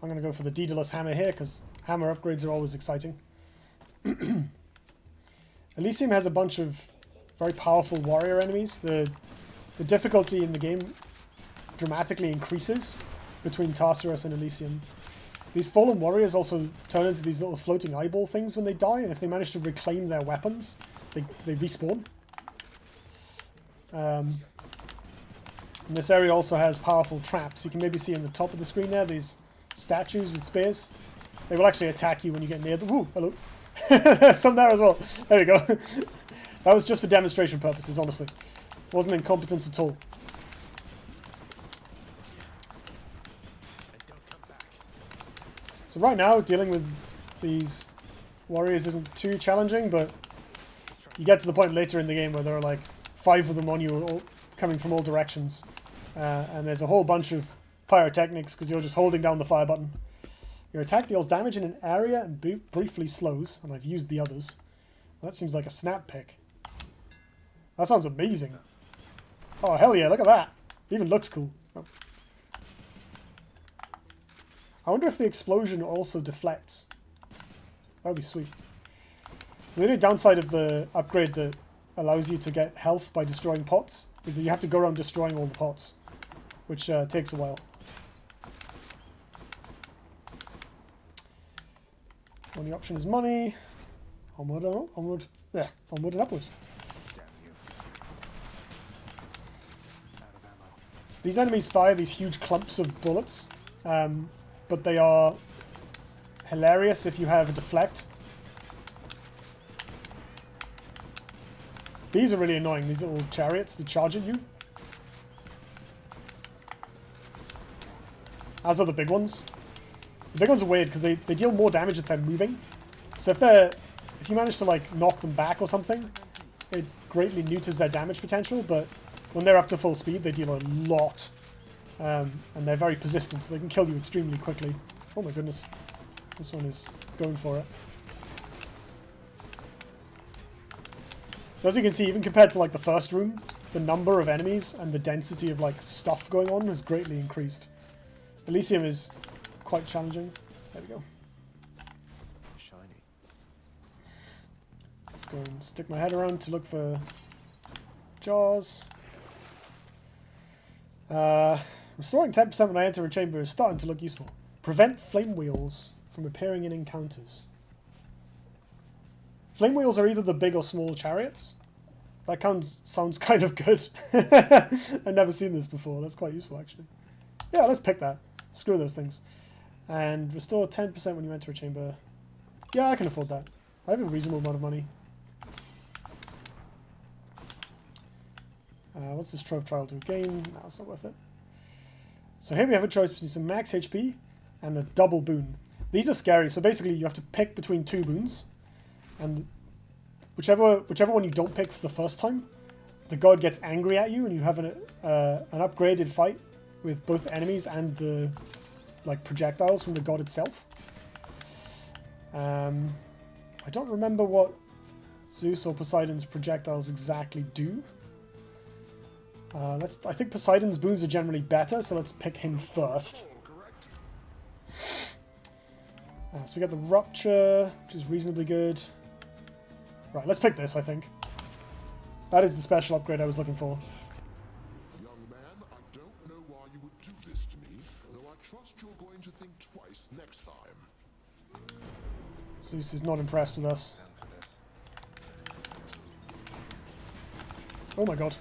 I'm going to go for the Daedalus hammer here, because hammer upgrades are always exciting. Elysium has a bunch of very powerful warrior enemies. The difficulty in the game dramatically increases between Tartarus and Elysium. These fallen warriors also turn into these little floating eyeball things when they die, and if they manage to reclaim their weapons, they respawn. And this area also has powerful traps. You can maybe see in the top of the screen there, these statues with spears. They will actually attack you when you get near them. Ooh, hello. There's some there as well. There you go. That was just for demonstration purposes, honestly. It wasn't incompetence at all. So right now, dealing with these warriors isn't too challenging, but you get to the point later in the game where there are like 5 of them on you, all coming from all directions. And there's a whole bunch of pyrotechnics because you're just holding down the fire button. Your attack deals damage in an area and briefly slows, and I've used the others. That seems like a snap pick. That sounds amazing. Oh, hell yeah, look at that. It even looks cool. Oh. I wonder if the explosion also deflects. That would be sweet. So the only downside of the upgrade that allows you to get health by destroying pots is that you have to go around destroying all the pots, which takes a while. Only option is money. Onward, onward, yeah, onward and upwards. Damn you. Out of ammo. These enemies fire these huge clumps of bullets, but they are hilarious if you have a deflect. These are really annoying, these little chariots that charge at you. As are the big ones. The big ones are weird because they deal more damage if they're moving. So if you manage to like knock them back or something, it greatly neuters their damage potential, but when they're up to full speed, they deal a lot. And they're very persistent, so they can kill you extremely quickly. Oh my goodness. This one is going for it. So as you can see, even compared to like the first room, the number of enemies and the density of like stuff going on has greatly increased. Elysium is quite challenging. There we go. Shiny. Let's go and stick my head around to look for jaws. Restoring 10% when I enter a chamber is starting to look useful. Prevent flame wheels from appearing in encounters. Flame wheels are either the big or small chariots. That sounds kind of good. I've never seen this before. That's quite useful, actually. Yeah, let's pick that. Screw those things. And restore 10% when you enter a chamber. Yeah, I can afford that. I have a reasonable amount of money. What's this Trove Trial do again? No, it's not worth it. So here we have a choice between some max HP and a double boon. These are scary, so basically you have to pick between 2 boons. And whichever one you don't pick for the first time, the god gets angry at you and you have an upgraded fight with both enemies and the projectiles from the god itself. I don't remember what Zeus or Poseidon's projectiles exactly do. I think Poseidon's boons are generally better, so let's pick him first. So we got the Rupture, which is reasonably good. Right, let's pick this, I think. That is the special upgrade I was looking for. Young man, I don't know why you would do this to me, though I trust you're going to think twice next time. Zeus is not impressed with us. Stand for this. Oh my god.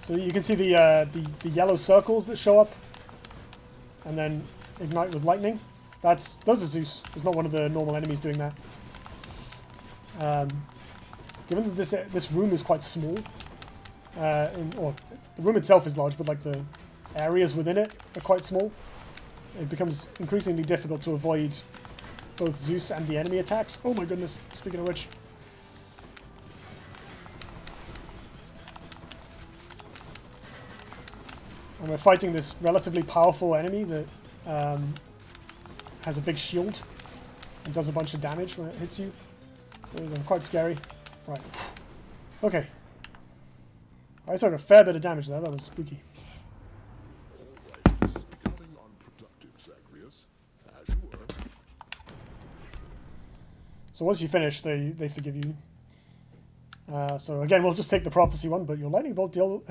So you can see the yellow circles that show up and then ignite with lightning. Those are Zeus. There's not one of the normal enemies doing that. Given that this room is quite small, or the room itself is large, but like the areas within it are quite small, it becomes increasingly difficult to avoid both Zeus and the enemy attacks. Oh my goodness, speaking of which. And we're fighting this relatively powerful enemy that has a big shield and does a bunch of damage when it hits you. Quite scary. Right. Okay. I took a fair bit of damage there. That was spooky. Alright, this is becoming unproductive, Zagreus. As you were. So once you finish, they forgive you. So again, we'll just take the prophecy one, but your lightning bolt deal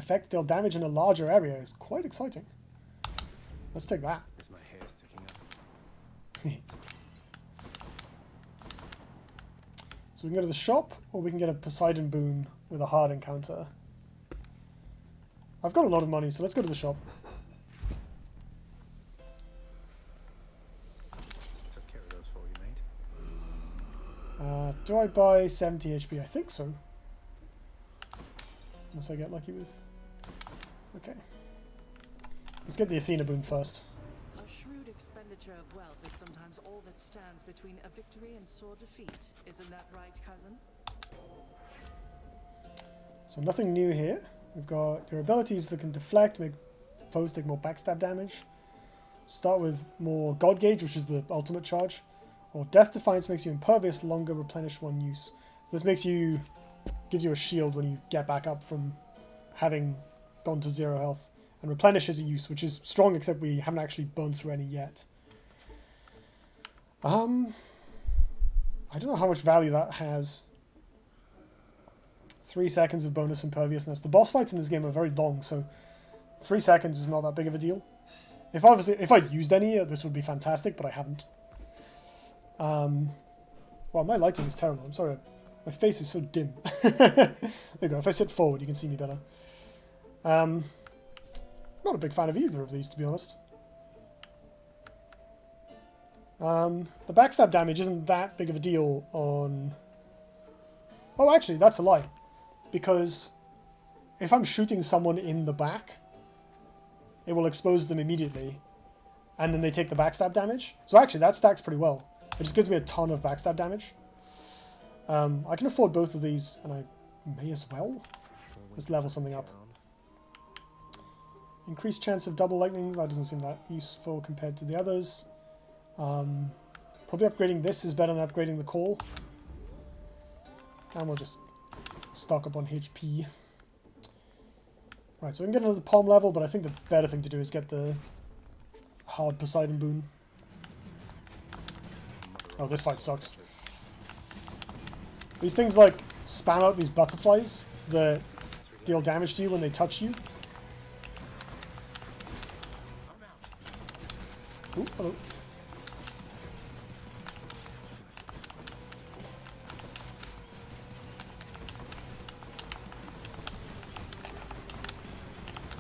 damage in a larger area is quite exciting. Let's take that. Is my hair sticking up? So we can go to the shop, or we can get a Poseidon boon with a hard encounter. I've got a lot of money, so let's go to the shop. Took care of those for you, mate. Do I buy 70 HP? I think so. Unless I get lucky with... Okay. Let's get the Athena boon first. A shrewd expenditure of wealth is sometimes all that stands between a victory and sore defeat. Isn't that right, cousin? So nothing new here. We've got your abilities that can deflect, make foes take more backstab damage. Start with more God Gauge, which is the ultimate charge. Or Death Defiance makes you impervious, longer replenish one use. So this gives you a shield when you get back up from having gone to 0 health. And Replenish is a use, which is strong, except we haven't actually burned through any yet. I don't know how much value that has. 3 seconds of bonus imperviousness. The boss fights in this game are very long, so 3 seconds is not that big of a deal. If I'd used any, this would be fantastic, but I haven't. Well, my lighting is terrible. I'm sorry. My face is so dim. There you go. If I sit forward, you can see me better. Not a big fan of either of these, to be honest. The backstab damage isn't that big of a deal on... Oh, actually, that's a lie. Because if I'm shooting someone in the back, it will expose them immediately. And then they take the backstab damage. So actually, that stacks pretty well. It just gives me a ton of backstab damage. I can afford both of these, and I may as well. Let's level something up. Increased chance of double lightning. That doesn't seem that useful compared to the others. Probably upgrading this is better than upgrading the call. And we'll just stock up on HP. Right, so we can get another palm level, but I think the better thing to do is get the hard Poseidon boon. Oh, this fight sucks. These things like spam out these butterflies that deal damage to you when they touch you. Ooh, hello.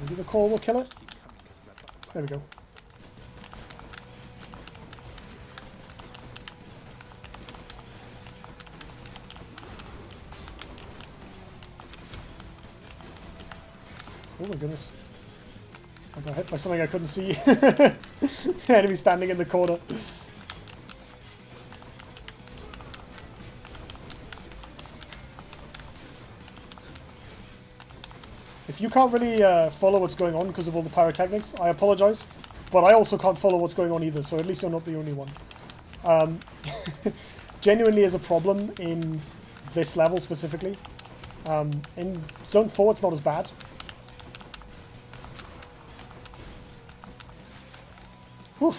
Maybe the call will kill it. Keep coming 'cause of that butterfly. There we go. Oh my goodness. I got hit by something I couldn't see. Enemy standing in the corner. If you can't really follow what's going on because of all the pyrotechnics, I apologize. But I also can't follow what's going on either, so at least you're not the only one. Genuinely is a problem in this level specifically. In Zone 4 it's not as bad. Whew.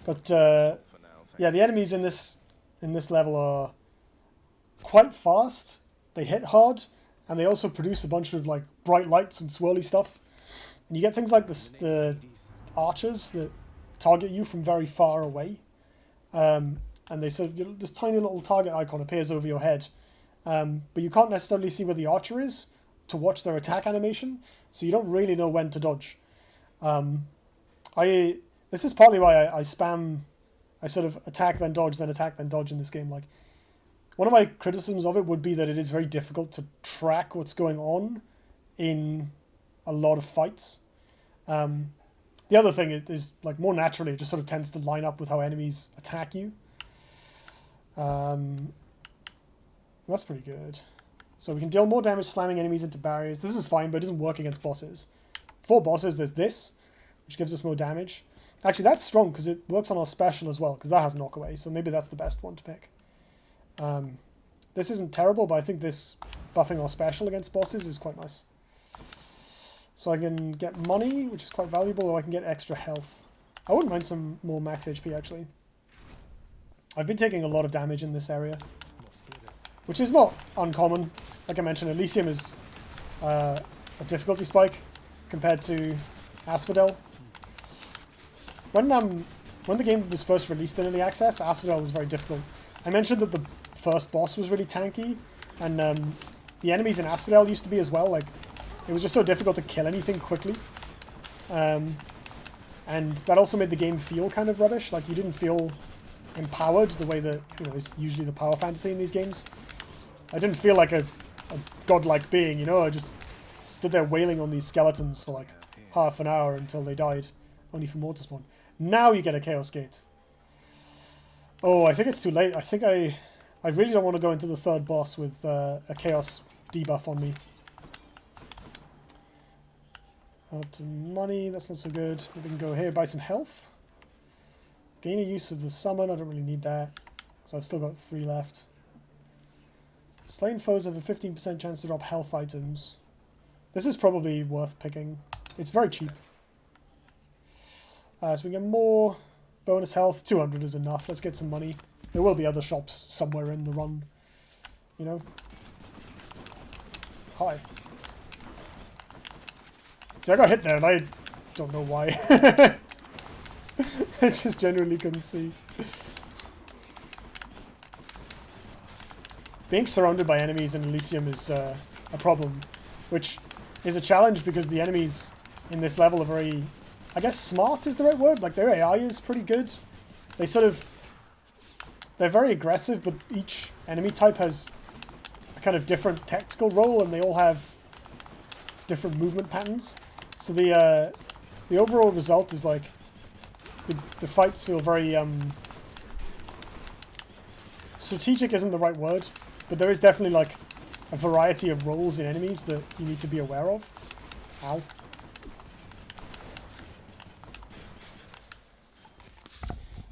But For now, yeah, the enemies in this level are quite fast. They hit hard, and they also produce a bunch of like bright lights and swirly stuff. And you get things like the archers that target you from very far away, and they sort of, this tiny little target icon appears over your head, but you can't necessarily see where the archer is to watch their attack animation, so you don't really know when to dodge. This is partly why I spam, I sort of attack then dodge in this game. Like, one of my criticisms of it would be that it is very difficult to track what's going on in a lot of fights. The other thing is like more naturally, it just sort of tends to line up with how enemies attack you. That's pretty good. So we can deal more damage slamming enemies into barriers. This is fine, but it doesn't work against bosses. For bosses, there's this, which gives us more damage. Actually, that's strong because it works on our special as well, because that has knockaway, so maybe that's the best one to pick. This isn't terrible, but I think this buffing our special against bosses is quite nice. So I can get money, which is quite valuable, or I can get extra health. I wouldn't mind some more max HP, actually. I've been taking a lot of damage in this area, which is not uncommon. Like I mentioned, Elysium is a difficulty spike compared to Asphodel. When the game was first released in early access, Asphodel was very difficult. I mentioned that the first boss was really tanky, and the enemies in Asphodel used to be as well. Like, it was just so difficult to kill anything quickly, and that also made the game feel kind of rubbish. Like, you didn't feel empowered the way that, you know, is usually the power fantasy in these games. I didn't feel like a godlike being, you know. I just stood there wailing on these skeletons for like half an hour until they died, only for more to spawn. Now you get a Chaos Gate. Oh, I think it's too late. I think I really don't want to go into the third boss with a Chaos debuff on me. Out to money, that's not so good. We can go here, buy some health. Gain a use of the summon, I don't really need that. So I've still got 3 left. Slain foes have a 15% chance to drop health items. This is probably worth picking. It's very cheap. So we get more bonus health. 200 is enough. Let's get some money. There will be other shops somewhere in the run, you know. Hi. See, I got hit there and I don't know why. I just genuinely couldn't see. Being surrounded by enemies in Elysium is a problem, which is a challenge because the enemies in this level are very, I guess smart is the right word. Like, their AI is pretty good. They sort of, they're very aggressive, but each enemy type has a kind of different tactical role, and they all have different movement patterns. So the overall result is like the fights feel very strategic isn't the right word, but there is definitely like a variety of roles in enemies that you need to be aware of. Ow.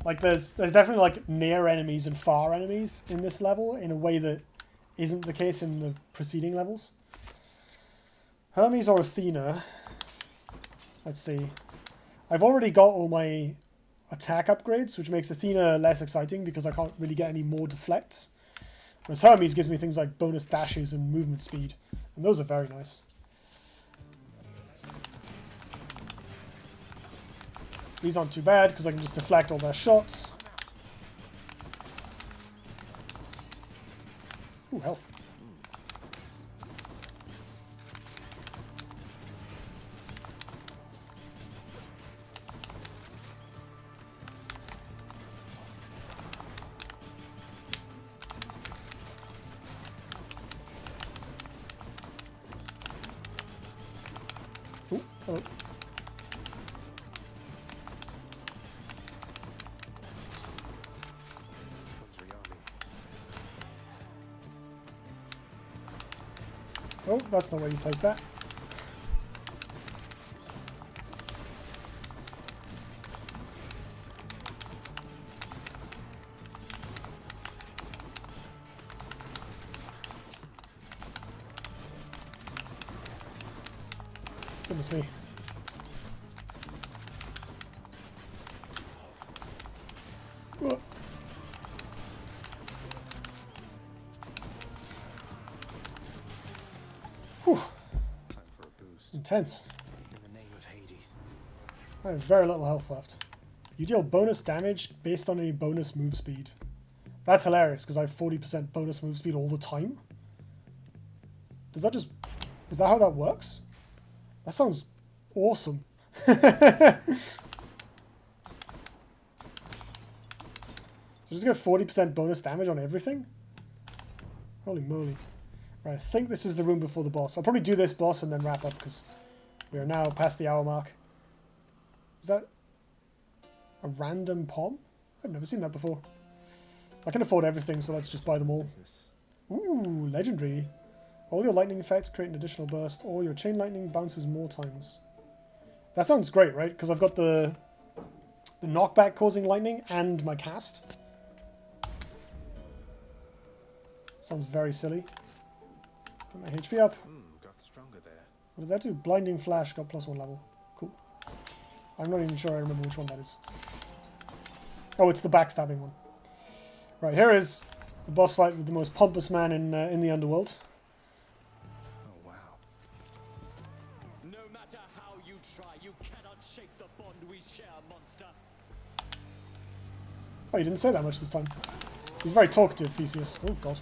Like there's definitely like near enemies and far enemies in this level in a way that isn't the case in the preceding levels. Hermes or Athena? Let's see. I've already got all my attack upgrades, which makes Athena less exciting because I can't really get any more deflects. Whereas Hermes gives me things like bonus dashes and movement speed, and those are very nice. These aren't too bad because I can just deflect all their shots. Ooh, health. Oh. Oh, that's not where you placed that. Goodness me. Whoa. Whew. Time for a boost. Intense. In the name of Hades. I have very little health left. You deal bonus damage based on any bonus move speed. That's hilarious because I have 40% bonus move speed all the time. Does that just... Is that how that works? That sounds awesome. So just get 40% bonus damage on everything? Holy moly. Right, I think this is the room before the boss. I'll probably do this boss and then wrap up because we are now past the hour mark. Is that a random pom? I've never seen that before. I can afford everything, so let's just buy them all. Ooh, legendary. All your lightning effects create an additional burst, or your chain lightning bounces more times. That sounds great, right? Because I've got the knockback causing lightning and my cast. Sounds very silly. Put my HP up. Got stronger there. What did that do? Blinding flash got +1 level. Cool. I'm not even sure I remember which one that is. Oh, it's the backstabbing one. Right, here is the boss fight with the most pompous man in the underworld. Oh, wow. No matter how you try, you cannot shake the bond we share, monster. Oh, he didn't say that much this time. He's very talkative, Theseus. Oh, God.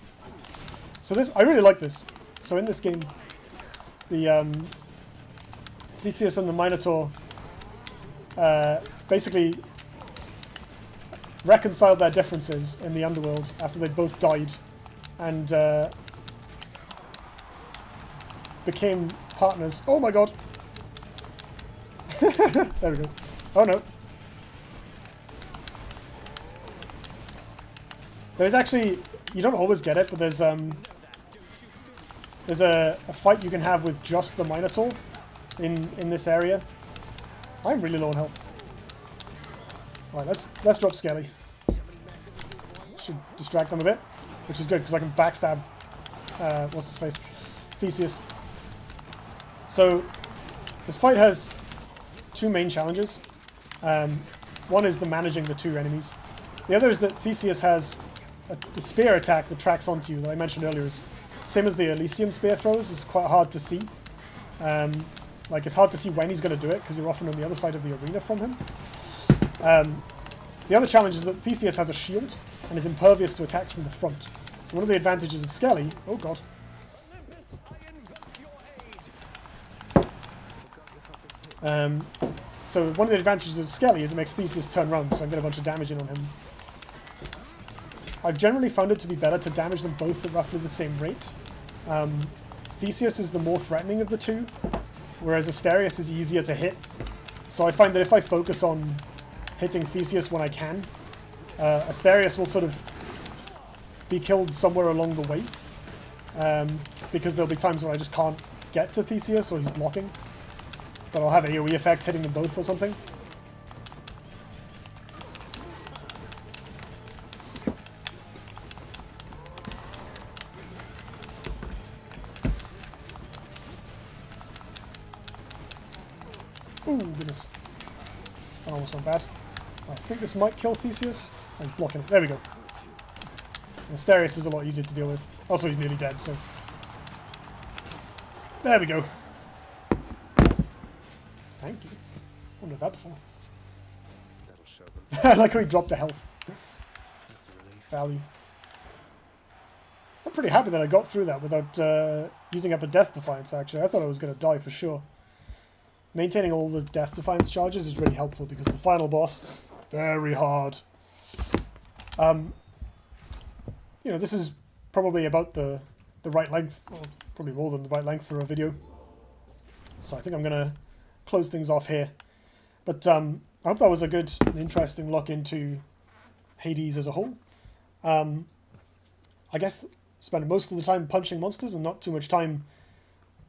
So this, I really like this. So in this game, the Theseus and the Minotaur basically reconciled their differences in the underworld after they'd both died and became partners. Oh my god! There we go. Oh no. There's actually, you don't always get it, but there's a fight you can have with just the Minotaur in this area. I'm really low on health. Right, let's drop Skelly. Should distract them a bit, which is good because I can backstab. What's his face? Theseus. So this fight has two main challenges. One is the managing the two enemies. The other is that Theseus has a spear attack that tracks onto you that I mentioned earlier. Is same as the Elysium spear throws. Is quite hard to see. Like it's hard to see when he's going to do it because you're often on the other side of the arena from him. The other challenge is that Theseus has a shield and is impervious to attacks from the front. So one of the advantages of Skelly... Oh god. So one of the advantages of Skelly is it makes Theseus turn around, so I get a bunch of damage in on him. I've generally found it to be better to damage them both at roughly the same rate. Theseus is the more threatening of the two, whereas Asterius is easier to hit. So I find that if I focus on hitting Theseus when I can, Asterius will sort of be killed somewhere along the way. Because there'll be times when I just can't get to Theseus or he's blocking. But I'll have AoE effects hitting them both or something. Ooh, goodness. That almost went bad. I think this might kill Theseus. Oh, he's blocking it. There we go. Asterius is a lot easier to deal with. Also, he's nearly dead, so... There we go. Thank you. I wondered that before. That'll show them. I like how he dropped a health That's a relief. value. I'm pretty happy that I got through that without using up a Death Defiance, actually. I thought I was going to die for sure. Maintaining all the Death Defiance charges is really helpful because the final boss, very hard. You know, this is probably about the right length, or probably more than the right length for a video. So I think I'm going to close things off here. But I hope that was a good and interesting look into Hades as a whole. I guess spent most of the time punching monsters and not too much time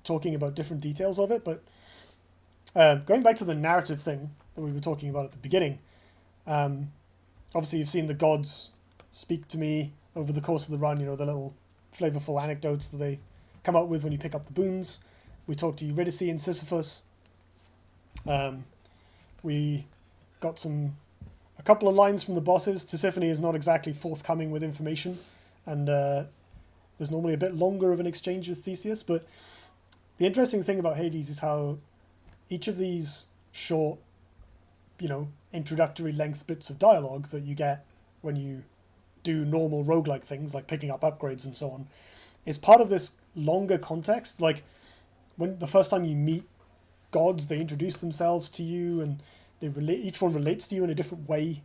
talking about different details of it. But going back to the narrative thing that we were talking about at the beginning, obviously you've seen the gods speak to me over the course of the run, you know, the little flavorful anecdotes that they come up with when you pick up the boons. We talked to Eurydice and Sisyphus. We got a couple of lines from the bosses. Tisiphone is not exactly forthcoming with information, and there's normally a bit longer of an exchange with Theseus. But the interesting thing about Hades is how each of these short, you know, introductory length bits of dialogue that you get when you do normal roguelike things like picking up upgrades and so on is part of this longer context. Like when the first time you meet gods, they introduce themselves to you and each one relates to you in a different way.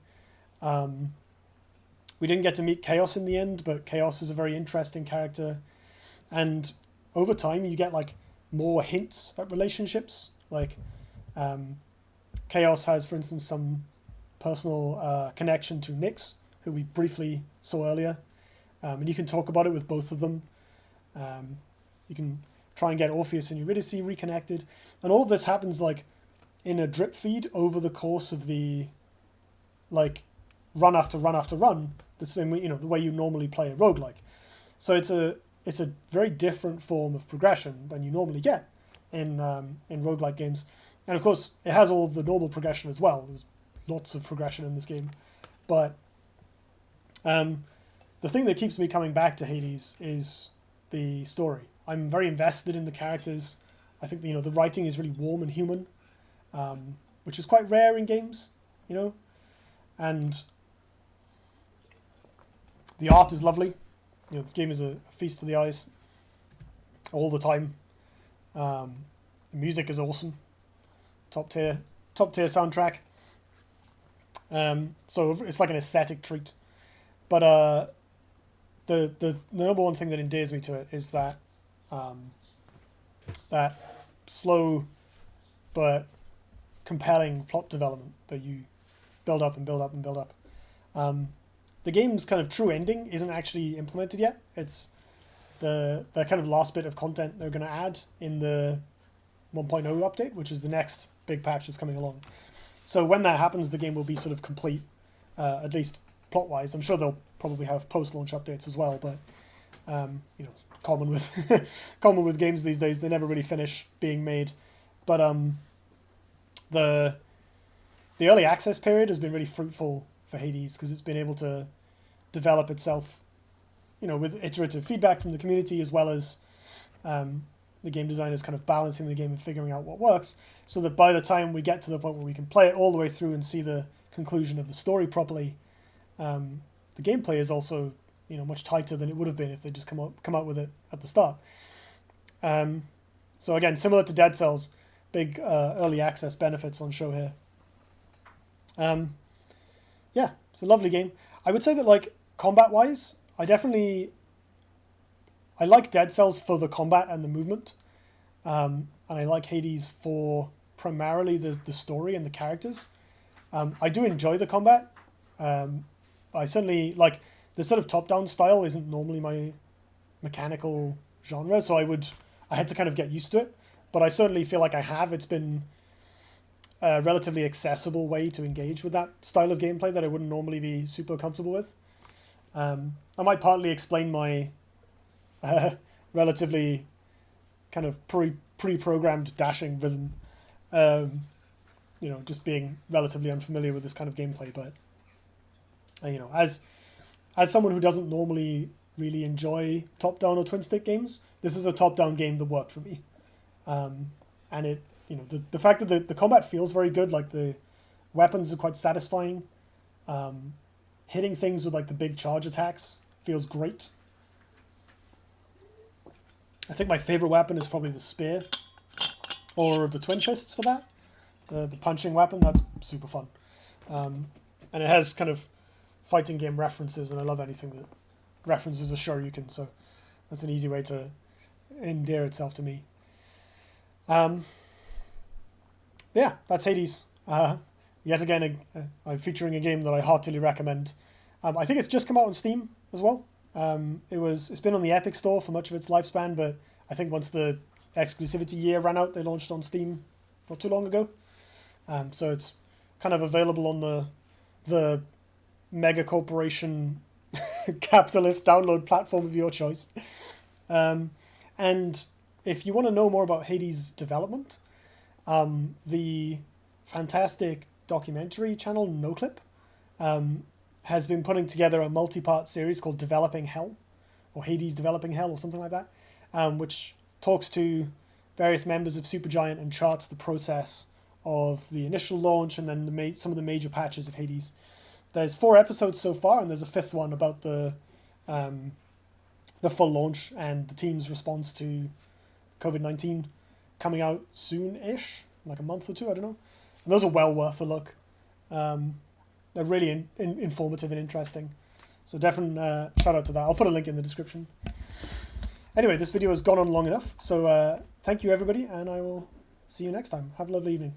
We didn't get to meet Chaos in the end, but Chaos is a very interesting character, and over time you get like more hints at relationships. Like Chaos has, for instance, some personal connection to Nyx, who we briefly saw earlier, and you can talk about it with both of them. You can try and get Orpheus and Eurydice reconnected, and all of this happens like in a drip feed over the course of the like run after run after run, the same way, you know, the way you normally play a roguelike. So it's a very different form of progression than you normally get in roguelike games. And of course it has all of the normal progression as well. There's lots of progression in this game. But the thing that keeps me coming back to Hades is the story. I'm very invested in the characters. I think, you know, the writing is really warm and human, which is quite rare in games, you know, and the art is lovely. You know, this game is a feast for the eyes all the time. The music is awesome, top tier soundtrack. So it's like an aesthetic treat. But the number one thing that endears me to it is that that slow but compelling plot development that you build up and build up and build up. The game's kind of true ending isn't actually implemented yet. It's the kind of last bit of content they're going to add in the 1.0 update, which is the next big patch that's coming along. So when that happens, the game will be sort of complete, at least plot-wise. I'm sure they'll probably have post-launch updates as well, but you know, common with games these days, they never really finish being made. But the early access period has been really fruitful for Hades because it's been able to develop itself, you know, with iterative feedback from the community, as well as the game designers kind of balancing the game and figuring out what works, so that by the time we get to the point where we can play it all the way through and see the conclusion of the story properly, the gameplay is also, you know, much tighter than it would have been if they just come out with it at the start. So again, similar to Dead Cells, big early access benefits on show here. Yeah, it's a lovely game. I would say that, like, combat-wise, I like Dead Cells for the combat and the movement, and I like Hades for primarily the story and the characters. I do enjoy the combat. I certainly, like, the sort of top-down style isn't normally my mechanical genre, so I had to kind of get used to it, but I certainly feel like I have. It's been a relatively accessible way to engage with that style of gameplay that I wouldn't normally be super comfortable with. I might partly explain my relatively kind of pre-programmed dashing rhythm, you know, just being relatively unfamiliar with this kind of gameplay. But you know, as someone who doesn't normally really enjoy top-down or twin-stick games, this is a top-down game that worked for me. And it, you know, the fact that the combat feels very good, like the weapons are quite satisfying. Hitting things with like the big charge attacks feels great. I think my favorite weapon is probably the spear, or the twin fists for that. The punching weapon, that's super fun. And it has kind of fighting game references, and I love anything that references a Shoryuken, so that's an easy way to endear itself to me. yeah, that's Hades. Yet again, I'm featuring a game that I heartily recommend. I think it's just come out on Steam as well. It's been on the Epic Store for much of its lifespan, but I think once the exclusivity year ran out, they launched on Steam not too long ago. So it's kind of available on the mega corporation capitalist download platform of your choice. And if you want to know more about Hades' development, the fantastic documentary channel NoClip has been putting together a multi-part series called Developing Hell, or Hades Developing Hell, or something like that, which talks to various members of Supergiant and charts the process of the initial launch and then some of the major patches of Hades. There's 4 episodes so far, and there's a 5th one about the full launch and the team's response to COVID-19 coming out soon-ish, like a month or 2, I don't know. And those are well worth a look. They're really informative and interesting. So definitely shout out to that. I'll put a link in the description. Anyway, this video has gone on long enough. So thank you, everybody, and I will see you next time. Have a lovely evening.